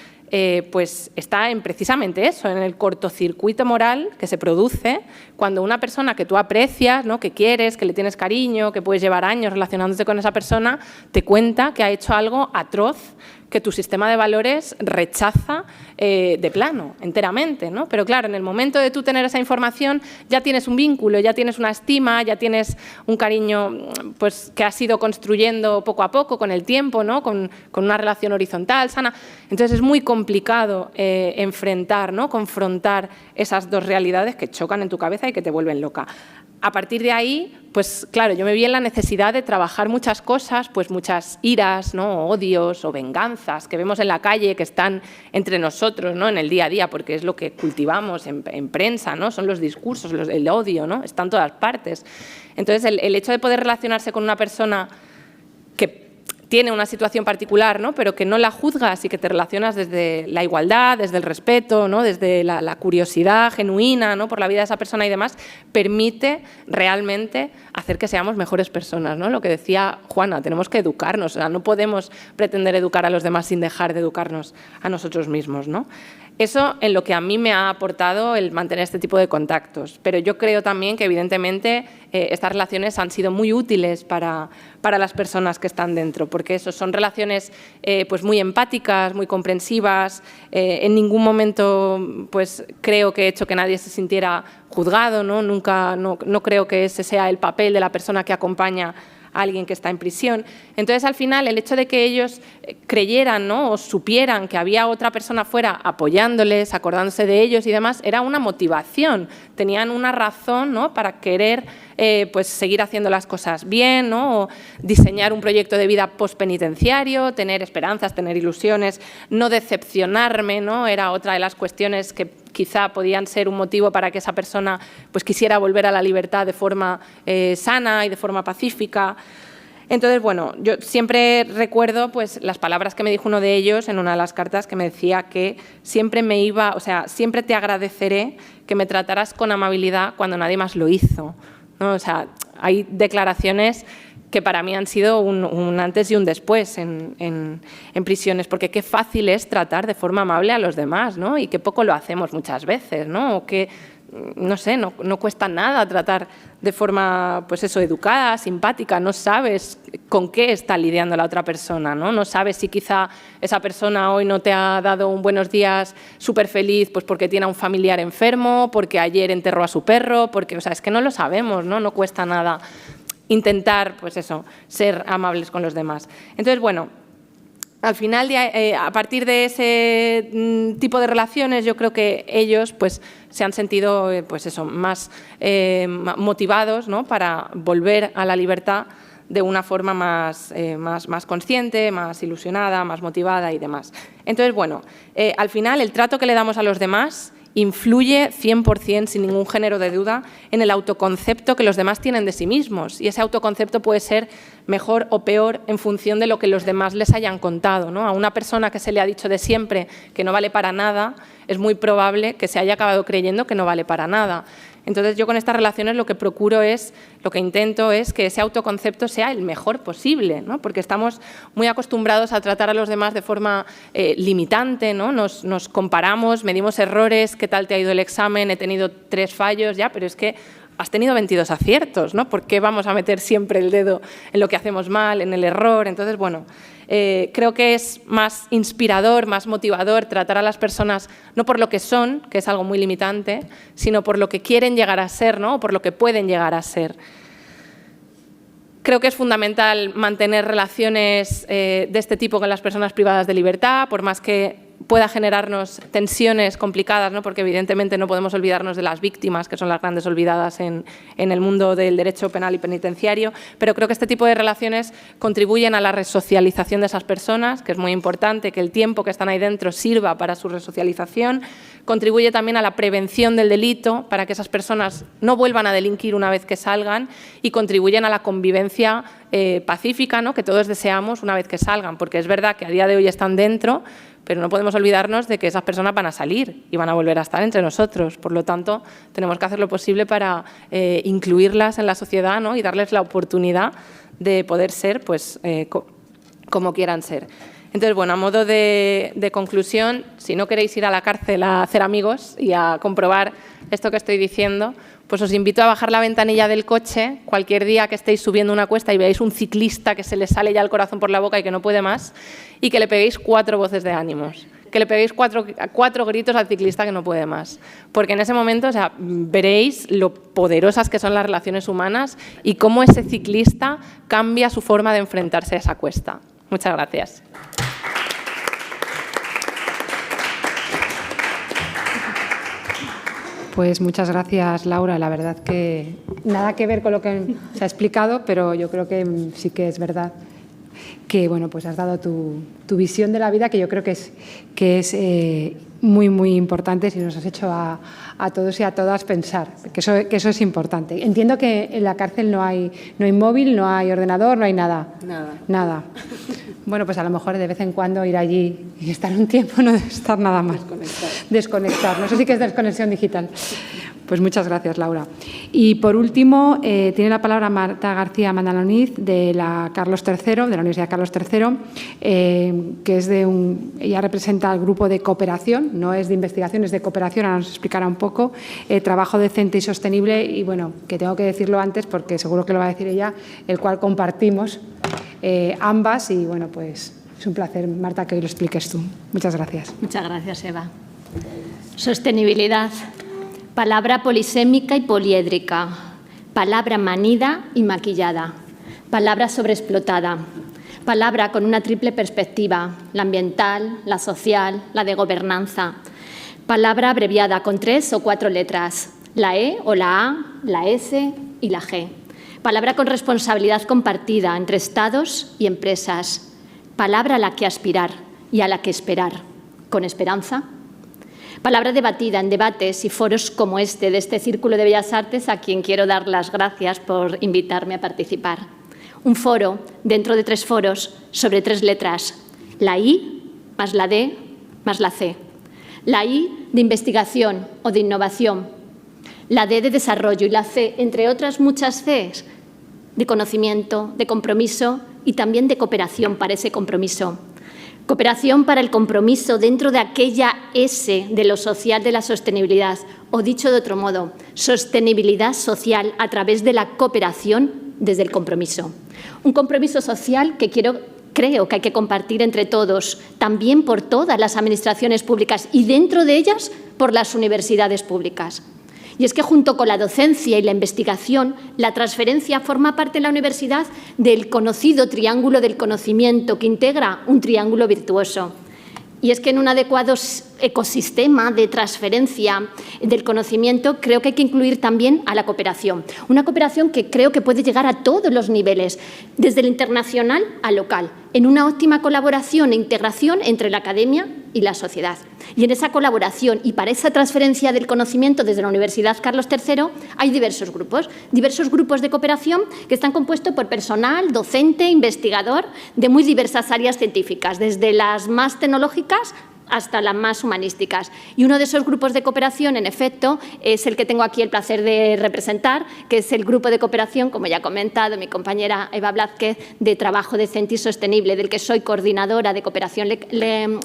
pues está en precisamente eso, en el cortocircuito moral que se produce cuando una persona que tú aprecias, ¿no? Que quieres, que le tienes cariño, que puedes llevar años relacionándote con esa persona, te cuenta que ha hecho algo atroz que tu sistema de valores rechaza de plano, enteramente, ¿no? Pero claro, en el momento de tú tener esa información ya tienes un vínculo, ya tienes una estima, ya tienes un cariño pues, que has ido construyendo poco a poco con el tiempo, ¿no? Con una relación horizontal, sana. Entonces es muy complicado enfrentar, ¿no? Confrontar esas dos realidades que chocan en tu cabeza y que te vuelven loca. A partir de ahí, pues claro, yo me vi en la necesidad de trabajar muchas cosas, pues muchas iras, ¿no? Odios o venganzas que vemos en la calle, que están entre nosotros, ¿no? En el día a día, porque es lo que cultivamos en prensa, ¿no? Son los discursos, el odio, ¿no? Está en todas partes. Entonces, el hecho de poder relacionarse con una persona que tiene una situación particular, ¿no? Pero que no la juzgas y que te relacionas desde la igualdad, desde el respeto, ¿no? Desde la curiosidad genuina, ¿no? Por la vida de esa persona y demás, permite realmente hacer que seamos mejores personas, ¿no? Lo que decía Juana, tenemos que educarnos, o sea, no podemos pretender educar a los demás sin dejar de educarnos a nosotros mismos, ¿no? Eso en lo que a mí me ha aportado el mantener este tipo de contactos. Pero yo creo también que, evidentemente, estas relaciones han sido muy útiles para las personas que están dentro, porque eso son relaciones pues muy empáticas, muy comprensivas. En ningún momento pues, creo que he hecho que nadie se sintiera juzgado, ¿no? Nunca, no creo que ese sea el papel de la persona que acompaña a alguien que está en prisión. Entonces, al final, el hecho de que ellos creyeran, ¿no? O supieran que había otra persona fuera apoyándoles, acordándose de ellos y demás, era una motivación. Tenían una razón, ¿no? Para querer pues, seguir haciendo las cosas bien, ¿no? O diseñar un proyecto de vida postpenitenciario, tener esperanzas, tener ilusiones, no decepcionarme, ¿no? Era otra de las cuestiones que quizá podían ser un motivo para que esa persona pues, quisiera volver a la libertad de forma sana y de forma pacífica. Entonces, bueno, yo siempre recuerdo pues, las palabras que me dijo uno de ellos en una de las cartas, que me decía que siempre me iba, o sea, siempre te agradeceré que me trataras con amabilidad cuando nadie más lo hizo, ¿no? O sea, hay declaraciones que para mí han sido un antes y un después en prisiones, porque qué fácil es tratar de forma amable a los demás, ¿no? Y qué poco lo hacemos muchas veces, ¿no? O que, no sé, no cuesta nada tratar de forma, pues eso, educada, simpática. No sabes con qué está lidiando la otra persona, ¿no? No sabes si quizá esa persona hoy no te ha dado un buenos días súper feliz pues porque tiene a un familiar enfermo, porque ayer enterró a su perro, porque, o sea, es que no lo sabemos, ¿no? No cuesta nada intentar, pues eso, ser amables con los demás. Entonces, bueno, al final, a partir de ese tipo de relaciones, yo creo que ellos pues, se han sentido pues eso, más motivados, ¿no? Para volver a la libertad de una forma más consciente, más ilusionada, más motivada y demás. Entonces, bueno, al final el trato que le damos a los demás influye 100%, sin ningún género de duda, en el autoconcepto que los demás tienen de sí mismos. Y ese autoconcepto puede ser mejor o peor en función de lo que los demás les hayan contado, ¿no? A una persona que se le ha dicho de siempre que no vale para nada, es muy probable que se haya acabado creyendo que no vale para nada. Entonces, yo con estas relaciones lo que procuro es, lo que intento es que ese autoconcepto sea el mejor posible, ¿no? Porque estamos muy acostumbrados a tratar a los demás de forma limitante, ¿no? Nos comparamos, medimos errores, ¿qué tal te ha ido el examen? He tenido 3 fallos, ya, pero es que has tenido 22 aciertos, ¿no? ¿Por qué vamos a meter siempre el dedo en lo que hacemos mal, en el error? Entonces, bueno, creo que es más inspirador, más motivador tratar a las personas no por lo que son, que es algo muy limitante, sino por lo que quieren llegar a ser, ¿no? O por lo que pueden llegar a ser. Creo que es fundamental mantener relaciones de este tipo con las personas privadas de libertad, por más que pueda generarnos tensiones complicadas, ¿no? Porque evidentemente no podemos olvidarnos de las víctimas, que son las grandes olvidadas en el mundo del derecho penal y penitenciario, pero creo que este tipo de relaciones contribuyen a la resocialización de esas personas, que es muy importante que el tiempo que están ahí dentro sirva para su resocialización, contribuye también a la prevención del delito, para que esas personas no vuelvan a delinquir una vez que salgan, y contribuyen a la convivencia pacífica, ¿no? Que todos deseamos una vez que salgan, porque es verdad que a día de hoy están dentro, pero no podemos olvidarnos de que esas personas van a salir y van a volver a estar entre nosotros. Por lo tanto, tenemos que hacer lo posible para incluirlas en la sociedad, ¿no? Y darles la oportunidad de poder ser pues, como quieran ser. Entonces, bueno, a modo de conclusión, si no queréis ir a la cárcel a hacer amigos y a comprobar esto que estoy diciendo, pues os invito a bajar la ventanilla del coche cualquier día que estéis subiendo una cuesta y veáis un ciclista que se le sale ya el corazón por la boca y que no puede más, y que le peguéis 4 voces de ánimos, que le peguéis cuatro gritos al ciclista que no puede más. Porque en ese momento, o sea, veréis lo poderosas que son las relaciones humanas y cómo ese ciclista cambia su forma de enfrentarse a esa cuesta. Muchas gracias. Pues muchas gracias, Laura. La verdad que nada que ver con lo que se ha explicado, pero yo creo que sí que es verdad que bueno, pues has dado tu visión de la vida, que yo creo que es muy, muy importante, si nos has hecho a todos y a todas pensar, que eso es importante. Entiendo que en la cárcel no hay móvil, no hay ordenador, no hay nada. Nada. Bueno, pues a lo mejor de vez en cuando ir allí y estar un tiempo no debe estar nada mal. Desconectar. No sé si que es desconexión digital. Pues muchas gracias, Laura. Y por último, tiene la palabra Marta García Mandaloniz, de la Carlos III, de la Universidad Carlos III, que es ella representa al grupo de cooperación, no es de investigación, es de cooperación, ahora nos explicará un poco, trabajo decente y sostenible, y bueno, que tengo que decirlo antes porque seguro que lo va a decir ella, el cual compartimos ambas, y bueno, pues es un placer, Marta, que hoy lo expliques tú. Muchas gracias. Muchas gracias, Eva. Sostenibilidad. Palabra polisémica y poliédrica, palabra manida y maquillada, palabra sobreexplotada, palabra con una triple perspectiva, la ambiental, la social, la de gobernanza, palabra abreviada con 3 o 4 letras, la E o la A, la S y la G, palabra con responsabilidad compartida entre Estados y empresas, palabra a la que aspirar y a la que esperar, con esperanza. Palabra debatida en debates y foros como de este Círculo de Bellas Artes, a quien quiero dar las gracias por invitarme a participar. Un foro dentro de 3 foros sobre 3 letras, la I más la D más la C. La I de investigación o de innovación, la D de desarrollo y la C, entre otras muchas Cs, de conocimiento, de compromiso y también de cooperación para ese compromiso. Cooperación para el compromiso dentro de aquella S de lo social de la sostenibilidad, o dicho de otro modo, sostenibilidad social a través de la cooperación desde el compromiso. Un compromiso social que creo que hay que compartir entre todos, también por todas las administraciones públicas y dentro de ellas por las universidades públicas. Y es que junto con la docencia y la investigación, la transferencia forma parte en la universidad del conocido triángulo del conocimiento, que integra un triángulo virtuoso. Y es que en un adecuado ecosistema de transferencia del conocimiento creo que hay que incluir también a la cooperación. Una cooperación que creo que puede llegar a todos los niveles, desde el internacional al local, en una óptima colaboración e integración entre la academia y la sociedad. Y en esa colaboración y para esa transferencia del conocimiento desde la Universidad Carlos III hay diversos grupos de cooperación que están compuestos por personal, docente, investigador de muy diversas áreas científicas, desde las más tecnológicas hasta las más humanísticas. Y uno de esos grupos de cooperación, en efecto, es el que tengo aquí el placer de representar, que es el grupo de cooperación, como ya ha comentado mi compañera Eva Blázquez, de trabajo decente y sostenible, del que soy coordinadora de cooperación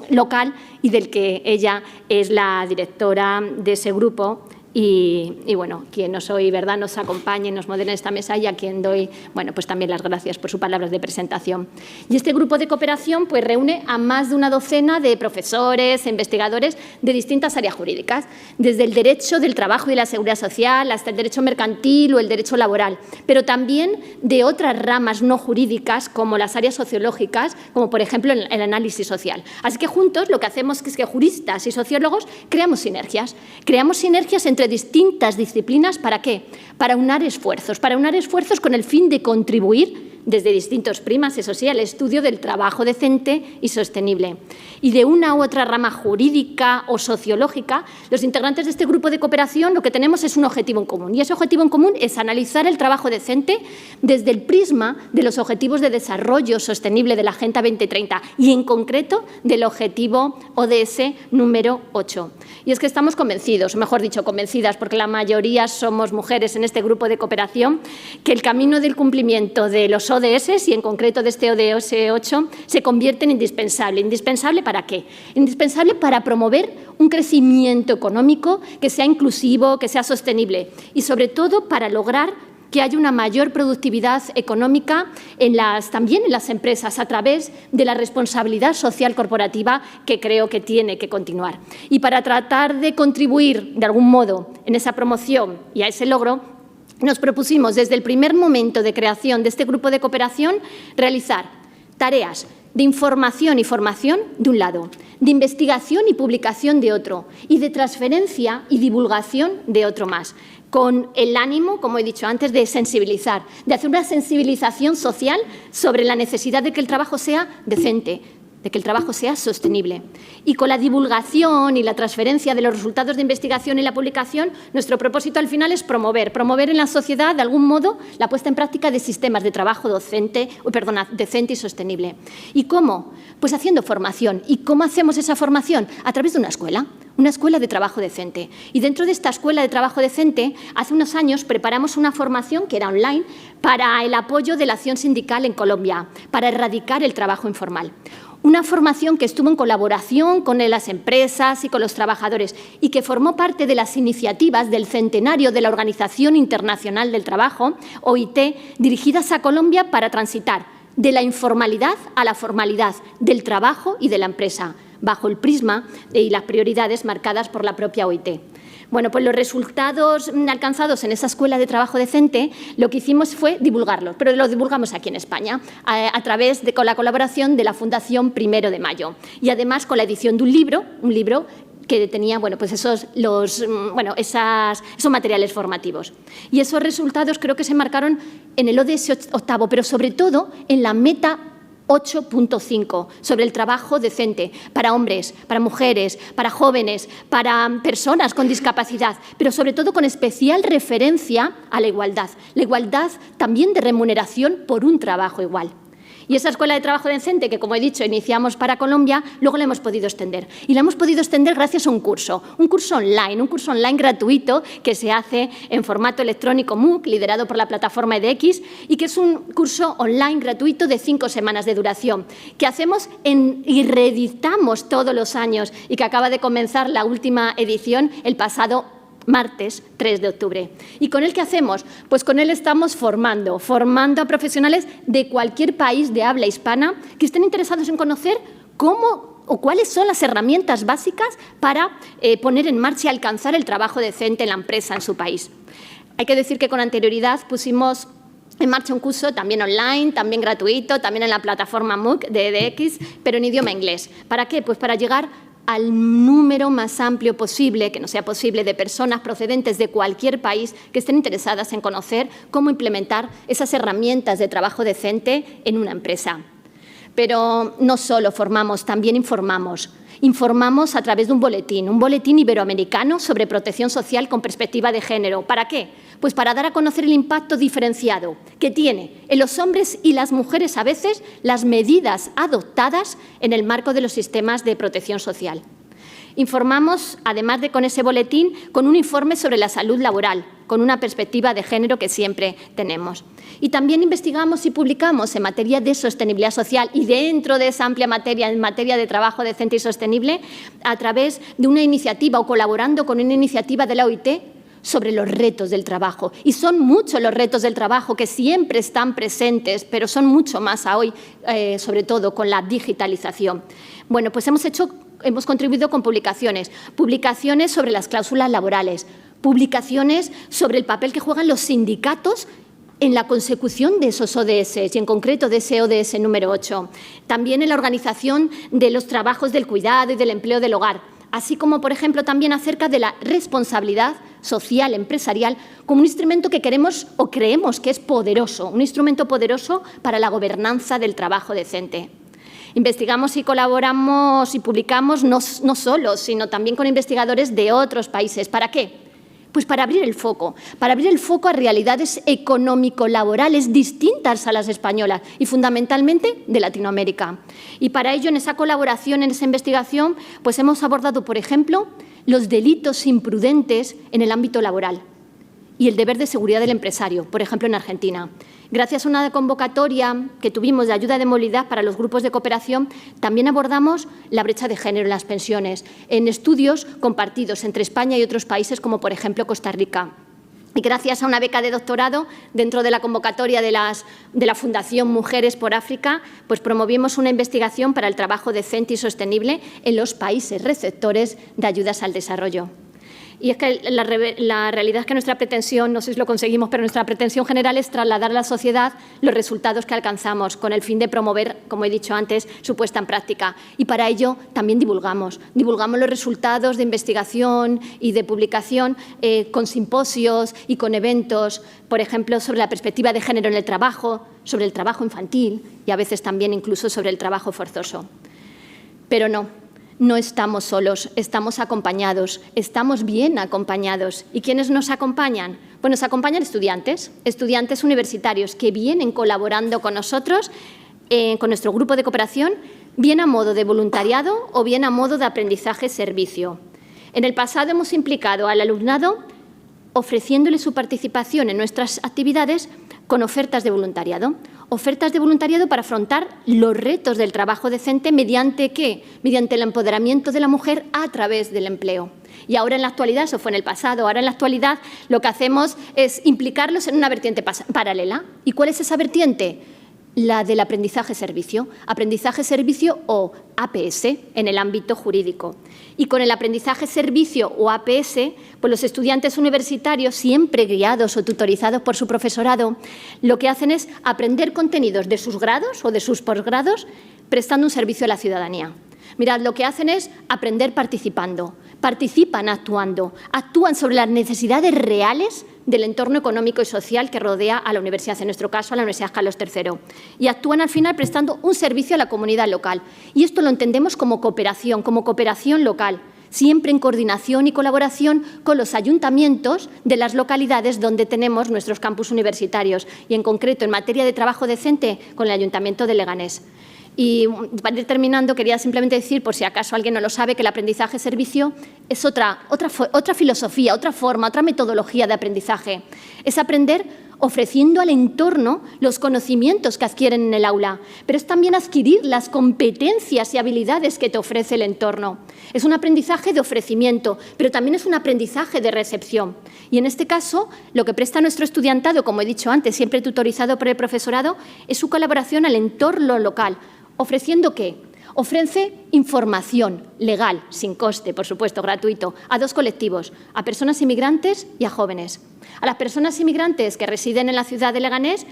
local y del que ella es la directora de ese grupo y bueno, quien nos hoy, ¿verdad?, nos acompañe, nos modere esta mesa y a quien doy, bueno, pues también las gracias por sus palabras de presentación. Y este grupo de cooperación pues reúne a más de una docena de profesores, investigadores de distintas áreas jurídicas, desde el derecho del trabajo y la seguridad social hasta el derecho mercantil o el derecho laboral, pero también de otras ramas no jurídicas como las áreas sociológicas, como por ejemplo el análisis social. Así que juntos lo que hacemos es que juristas y sociólogos creamos sinergias entre distintas disciplinas. ¿Para qué? Para unar esfuerzos con el fin de contribuir desde distintos primas, eso sí, al estudio del trabajo decente y sostenible. Y de una u otra rama jurídica o sociológica, los integrantes de este grupo de cooperación lo que tenemos es un objetivo en común. Y ese objetivo en común es analizar el trabajo decente desde el prisma de los Objetivos de Desarrollo Sostenible de la Agenda 2030 y, en concreto, del objetivo ODS número 8. Y es que estamos convencidos, mejor dicho, convencidas, porque la mayoría somos mujeres en este grupo de cooperación, que el camino del cumplimiento de los ODS y en concreto de este ODS 8 se convierte en indispensable. ¿Indispensable para qué? Indispensable para promover un crecimiento económico que sea inclusivo, que sea sostenible y sobre todo para lograr que haya una mayor productividad económica también en las empresas a través de la responsabilidad social corporativa que creo que tiene que continuar. Y para tratar de contribuir de algún modo en esa promoción y a ese logro, nos propusimos desde el primer momento de creación de este grupo de cooperación realizar tareas de información y formación de un lado, de investigación y publicación de otro y de transferencia y divulgación de otro más, con el ánimo, como he dicho antes, de sensibilizar, de hacer una sensibilización social sobre la necesidad de que el trabajo sea decente, de que el trabajo sea sostenible. Y con la divulgación y la transferencia de los resultados de investigación y la publicación, nuestro propósito al final es promover en la sociedad, de algún modo, la puesta en práctica de sistemas de trabajo decente y sostenible. ¿Y cómo? Pues haciendo formación. ¿Y cómo hacemos esa formación? A través de una escuela de trabajo decente. Y dentro de esta escuela de trabajo decente, hace unos años preparamos una formación que era online para el apoyo de la acción sindical en Colombia, para erradicar el trabajo informal. Una formación que estuvo en colaboración con las empresas y con los trabajadores y que formó parte de las iniciativas del centenario de la Organización Internacional del Trabajo, OIT, dirigidas a Colombia para transitar de la informalidad a la formalidad del trabajo y de la empresa, bajo el prisma y las prioridades marcadas por la propia OIT. Bueno, pues los resultados alcanzados en esa escuela de trabajo decente, lo que hicimos fue divulgarlos, pero lo divulgamos aquí en España a través con la colaboración de la Fundación 1 de Mayo y además con la edición de un libro que tenía pues esos materiales formativos. Y esos resultados creo que se marcaron en el ODS 8, pero sobre todo en la meta 8.5 sobre el trabajo decente para hombres, para mujeres, para jóvenes, para personas con discapacidad, pero sobre todo con especial referencia a la igualdad también de remuneración por un trabajo igual. Y esa escuela de trabajo decente que, como he dicho, iniciamos para Colombia, luego la hemos podido extender. Y la hemos podido extender gracias a un curso online gratuito que se hace en formato electrónico MOOC, liderado por la plataforma edX, y que es un curso online gratuito de 5 semanas de duración, que hacemos y reeditamos todos los años y que acaba de comenzar la última edición el pasado martes 3 de octubre. ¿Y con él qué hacemos? Pues con él estamos formando a profesionales de cualquier país de habla hispana que estén interesados en conocer cómo o cuáles son las herramientas básicas para poner en marcha y alcanzar el trabajo decente en la empresa en su país. Hay que decir que con anterioridad pusimos en marcha un curso también online, también gratuito, también en la plataforma MOOC de edX, pero en idioma inglés. ¿Para qué? Pues para llegar al número más amplio posible, que no sea posible, de personas procedentes de cualquier país que estén interesadas en conocer cómo implementar esas herramientas de trabajo decente en una empresa. Pero no solo formamos, también informamos. Informamos a través de un boletín iberoamericano sobre protección social con perspectiva de género. ¿Para qué? Pues para dar a conocer el impacto diferenciado que tiene en los hombres y las mujeres a veces las medidas adoptadas en el marco de los sistemas de protección social. Informamos, además de con ese boletín, con un informe sobre la salud laboral, con una perspectiva de género que siempre tenemos. Y también investigamos y publicamos en materia de sostenibilidad social y dentro de esa amplia materia, en materia de trabajo decente y sostenible, a través de una iniciativa o colaborando con una iniciativa de la OIT, sobre los retos del trabajo. Y son muchos los retos del trabajo que siempre están presentes, pero son mucho más hoy, sobre todo con la digitalización. Bueno, pues hemos contribuido con publicaciones sobre las cláusulas laborales, publicaciones sobre el papel que juegan los sindicatos en la consecución de esos ODS y en concreto de ese ODS número 8. También en la organización de los trabajos del cuidado y del empleo del hogar, así como, por ejemplo, también acerca de la responsabilidad social empresarial como un instrumento que queremos o creemos que es poderoso, un instrumento poderoso para la gobernanza del trabajo decente. Investigamos y colaboramos y publicamos no solo, sino también con investigadores de otros países. ¿Para qué? Pues para abrir el foco a realidades económico-laborales distintas a las españolas y fundamentalmente de Latinoamérica. Y para ello, en esa colaboración, en esa investigación, pues hemos abordado, por ejemplo, los delitos imprudentes en el ámbito laboral y el deber de seguridad del empresario, por ejemplo, en Argentina. Gracias a una convocatoria que tuvimos de ayuda de movilidad para los grupos de cooperación, también abordamos la brecha de género en las pensiones, en estudios compartidos entre España y otros países, como por ejemplo Costa Rica. Y gracias a una beca de doctorado dentro de la convocatoria de la Fundación Mujeres por África, pues promovimos una investigación para el trabajo decente y sostenible en los países receptores de ayudas al desarrollo. Y es que la realidad es que nuestra pretensión, no sé si lo conseguimos, pero nuestra pretensión general es trasladar a la sociedad los resultados que alcanzamos con el fin de promover, como he dicho antes, su puesta en práctica. Y para ello también divulgamos los resultados de investigación y de publicación con simposios y con eventos, por ejemplo, sobre la perspectiva de género en el trabajo, sobre el trabajo infantil y a veces también incluso sobre el trabajo forzoso. Pero no estamos solos, estamos acompañados, estamos bien acompañados. ¿Y quiénes nos acompañan? Pues nos acompañan estudiantes universitarios que vienen colaborando con nosotros, con nuestro grupo de cooperación, bien a modo de voluntariado o bien a modo de aprendizaje-servicio. En el pasado hemos implicado al alumnado ofreciéndole su participación en nuestras actividades con ofertas de voluntariado para afrontar los retos del trabajo decente mediante ¿qué? Mediante el empoderamiento de la mujer a través del empleo. Y ahora en la actualidad, eso fue en el pasado, ahora en la actualidad lo que hacemos es implicarlos en una vertiente paralela. ¿Y cuál es esa vertiente? La del aprendizaje-servicio o APS en el ámbito jurídico. Y con el aprendizaje-servicio o APS, pues los estudiantes universitarios, siempre guiados o tutorizados por su profesorado, lo que hacen es aprender contenidos de sus grados o de sus posgrados prestando un servicio a la ciudadanía. Mirad, lo que hacen es aprender participando, participan actuando, actúan sobre las necesidades reales del entorno económico y social que rodea a la universidad, en nuestro caso a la Universidad Carlos III, y actúan al final prestando un servicio a la comunidad local. Y esto lo entendemos como cooperación local, siempre en coordinación y colaboración con los ayuntamientos de las localidades donde tenemos nuestros campus universitarios y, en concreto, en materia de trabajo decente, con el Ayuntamiento de Leganés. Y para ir terminando, quería simplemente decir, por si acaso alguien no lo sabe, que el aprendizaje-servicio es otra filosofía, otra forma, otra metodología de aprendizaje. Es aprender ofreciendo al entorno los conocimientos que adquieren en el aula, pero es también adquirir las competencias y habilidades que te ofrece el entorno. Es un aprendizaje de ofrecimiento, pero también es un aprendizaje de recepción. Y en este caso, lo que presta nuestro estudiantado, como he dicho antes, siempre tutorizado por el profesorado, es su colaboración al entorno local. ¿Ofreciendo qué? Ofrece información legal, sin coste, por supuesto, gratuito, a dos colectivos, a personas inmigrantes y a jóvenes. A las personas inmigrantes que residen en la ciudad de Leganés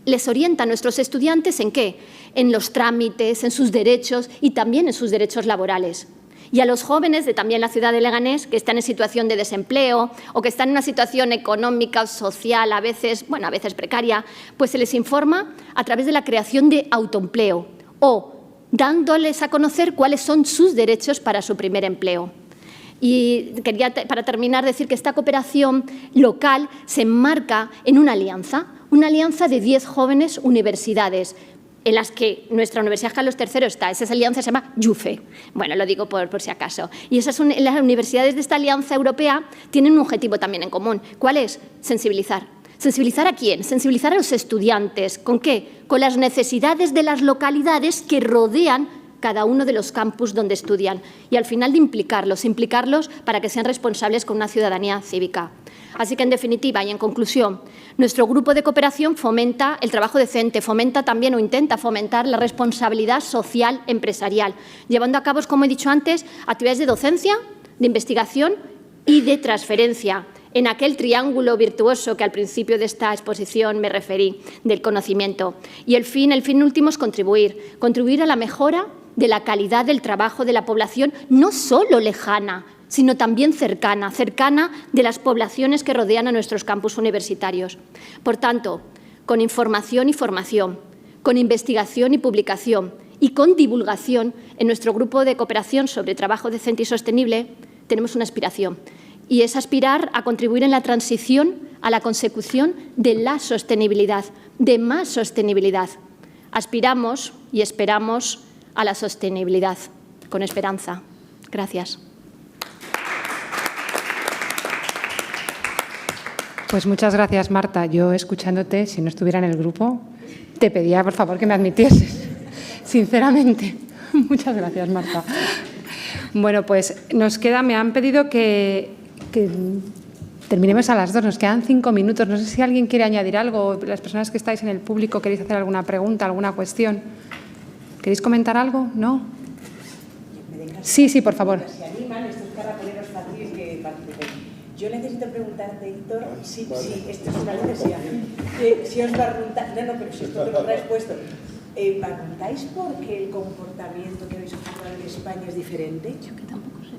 les orientan nuestros estudiantes ¿en qué? En los trámites, en sus derechos y también en sus derechos laborales. Y a los jóvenes de también la ciudad de Leganés que están en situación de desempleo o que están en una situación económica o social a veces precaria, pues se les informa a través de la creación de autoempleo o dándoles a conocer cuáles son sus derechos para su primer empleo. Y quería, para terminar, decir que esta cooperación local se enmarca en una alianza de 10 jóvenes universidades, en las que nuestra Universidad Carlos III está. Esa alianza se llama JUFE. Bueno, lo digo por si acaso. Y las universidades de esta alianza europea tienen un objetivo también en común. ¿Cuál es? Sensibilizar. ¿Sensibilizar a quién? Sensibilizar a los estudiantes. ¿Con qué? Con las necesidades de las localidades que rodean cada uno de los campus donde estudian y al final de implicarlos para que sean responsables con una ciudadanía cívica. Así que, en definitiva y en conclusión, nuestro grupo de cooperación fomenta el trabajo decente, fomenta también o intenta fomentar la responsabilidad social empresarial, llevando a cabo, como he dicho antes, actividades de docencia, de investigación y de transferencia, en aquel triángulo virtuoso que al principio de esta exposición me referí, del conocimiento. Y el fin último es contribuir a la mejora de la calidad del trabajo de la población, no solo lejana, sino también cercana de las poblaciones que rodean a nuestros campus universitarios. Por tanto, con información y formación, con investigación y publicación y con divulgación, en nuestro grupo de cooperación sobre trabajo decente y sostenible tenemos una aspiración, y es aspirar a contribuir en la transición a la consecución de la sostenibilidad, de más sostenibilidad. Aspiramos y esperamos a la sostenibilidad, con esperanza. Gracias. Pues muchas gracias, Marta. Yo, escuchándote, si no estuviera en el grupo, te pedía, por favor, que me admitieses, sinceramente. Muchas gracias, Marta. Bueno, pues me han pedido que terminemos a las 2, nos quedan 5 minutos. No sé si alguien quiere añadir algo, las personas que estáis en el público queréis hacer alguna pregunta, alguna cuestión. ¿Queréis comentar algo? ¿No? Sí, por favor. Yo necesito preguntarte, Héctor, si esto es una necesidad, si os barruntáis, pero si esto te lo has puesto, ¿barruntáis porque el comportamiento que habéis observado en España es diferente? Yo que tampoco sé.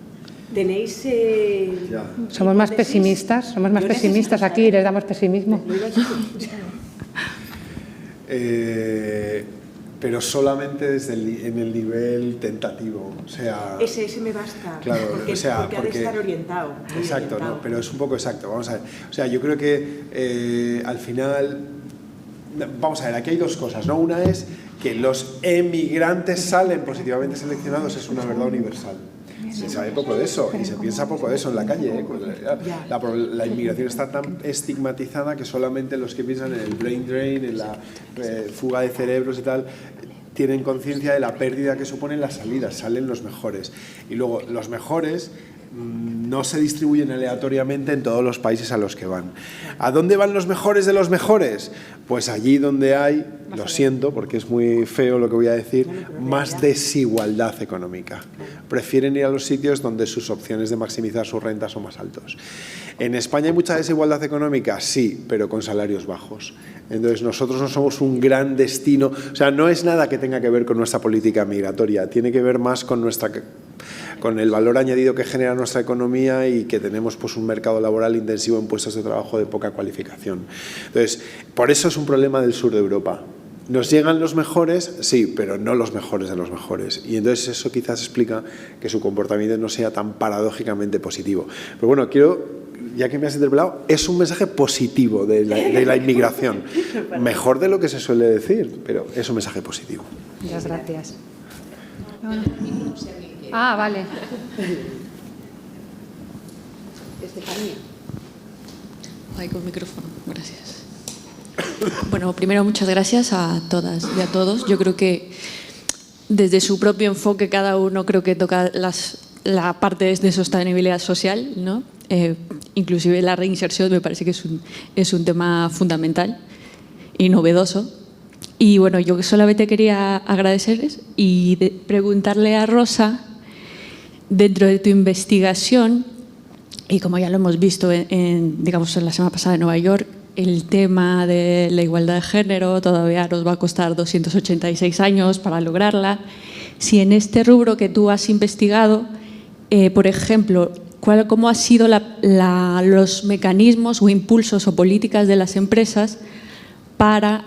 ¿Tenéis...? Somos más pesimistas aquí y les damos pesimismo. Pero solamente en el nivel tentativo, o sea... Ese me basta, claro, porque ha de estar orientado. Exacto, no, pero es un poco exacto, vamos a ver. O sea, yo creo que al final... Vamos a ver, aquí hay dos cosas, ¿no? Una es que los emigrantes salen positivamente seleccionados, es una verdad universal. Se sabe poco de eso y se piensa poco de eso en la calle. La inmigración está tan estigmatizada que solamente los que piensan en el brain drain, en la fuga de cerebros y tal, tienen conciencia de la pérdida que suponen las salidas. Salen los mejores. Y luego los mejores no se distribuyen aleatoriamente en todos los países a los que van. ¿A dónde van los mejores de los mejores? Pues allí donde hay, lo siento porque es muy feo lo que voy a decir, más desigualdad económica. Prefieren ir a los sitios donde sus opciones de maximizar sus rentas son más altos. ¿En España hay mucha desigualdad económica? Sí, pero con salarios bajos. Entonces nosotros no somos un gran destino, o sea, no es nada que tenga que ver con nuestra política migratoria, tiene que ver más con el valor añadido que genera nuestra economía y que tenemos pues un mercado laboral intensivo en puestos de trabajo de poca cualificación. Entonces, por eso es un problema del sur de Europa. ¿Nos llegan los mejores? Sí, pero no los mejores de los mejores. Y entonces eso quizás explica que su comportamiento no sea tan paradójicamente positivo. Pero bueno, ya que me has interpelado, es un mensaje positivo de la inmigración. Mejor de lo que se suele decir, pero es un mensaje positivo. Muchas gracias. Ah, vale. Ahí con micrófono, gracias. Bueno, primero muchas gracias a todas y a todos. Yo creo que desde su propio enfoque cada uno creo que toca la parte de sostenibilidad social, ¿no? Inclusive la reinserción me parece que es un tema fundamental y novedoso. Y bueno, yo solamente quería agradecerles y preguntarle a Rosa, dentro de tu investigación, y como ya lo hemos visto digamos en la semana pasada en Nueva York, el tema de la igualdad de género todavía nos va a costar 286 años para lograrla. Si en este rubro que tú has investigado, por ejemplo, ¿cómo han sido los mecanismos o impulsos o políticas de las empresas para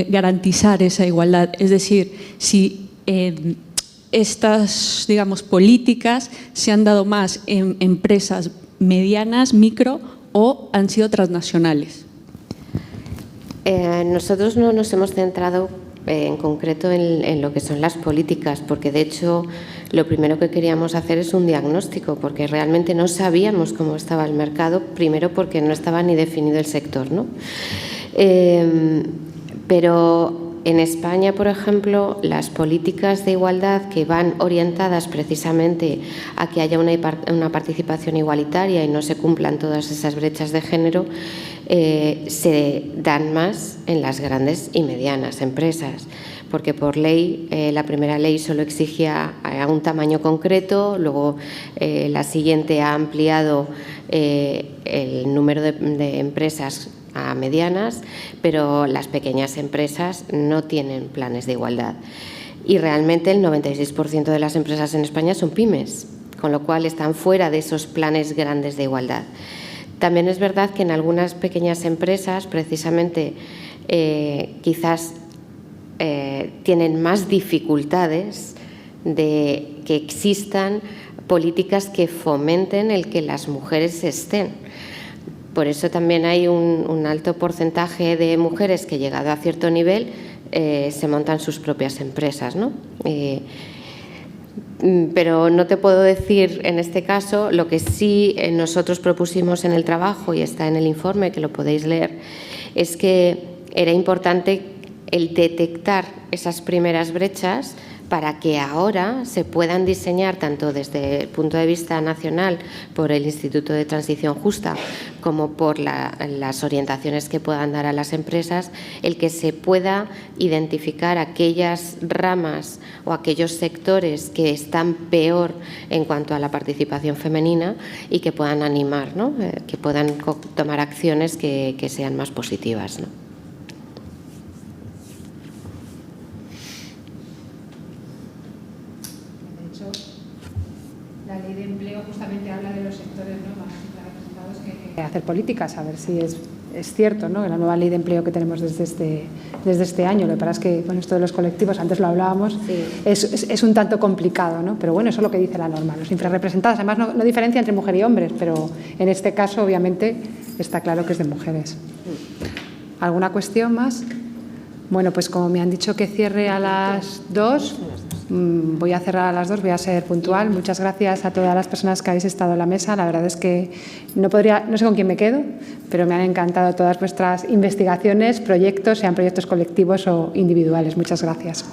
garantizar esa igualdad? Es decir, si estas, digamos, políticas se han dado más en empresas medianas, micro, o han sido transnacionales. Nosotros no nos hemos centrado en concreto en lo que son las políticas, porque de hecho lo primero que queríamos hacer es un diagnóstico, porque realmente no sabíamos cómo estaba el mercado, primero porque no estaba ni definido el sector, ¿no? Pero En España, por ejemplo, las políticas de igualdad que van orientadas precisamente a que haya una participación igualitaria y no se cumplan todas esas brechas de género, se dan más en las grandes y medianas empresas, porque por ley, la primera ley solo exigía a un tamaño concreto, luego la siguiente ha ampliado el número de empresas a medianas, pero las pequeñas empresas no tienen planes de igualdad. Y realmente el 96% de las empresas en España son pymes, con lo cual están fuera de esos planes grandes de igualdad. También es verdad que en algunas pequeñas empresas, precisamente, quizás tienen más dificultades de que existan políticas que fomenten el que las mujeres estén. Por eso también hay un alto porcentaje de mujeres que, llegado a cierto nivel, se montan sus propias empresas, ¿no? Pero no te puedo decir en este caso. Lo que sí nosotros propusimos en el trabajo, y está en el informe, que lo podéis leer, es que era importante el detectar esas primeras brechas para que ahora se puedan diseñar, tanto desde el punto de vista nacional por el Instituto de Transición Justa como por las orientaciones que puedan dar a las empresas, el que se pueda identificar aquellas ramas o aquellos sectores que están peor en cuanto a la participación femenina y que puedan animar, ¿no? Que puedan tomar acciones que sean más positivas, ¿no? La ley de empleo justamente habla de los sectores, ¿no?, más representados que hacer políticas, a ver si es cierto, ¿no?, la nueva ley de empleo que tenemos desde este año. Lo que pasa es que, bueno, esto de los colectivos, antes lo hablábamos, sí, es un tanto complicado, ¿no? Pero bueno, eso es lo que dice la norma. Los infrarrepresentados, además, no diferencia entre mujer y hombres, pero en este caso, obviamente, está claro que es de mujeres. ¿Alguna cuestión más? Bueno, pues como me han dicho que cierre a las 2, voy a cerrar a las 2, voy a ser puntual. Muchas gracias a todas las personas que habéis estado en la mesa. La verdad es que no sé con quién me quedo, pero me han encantado todas vuestras investigaciones, proyectos, sean proyectos colectivos o individuales. Muchas gracias.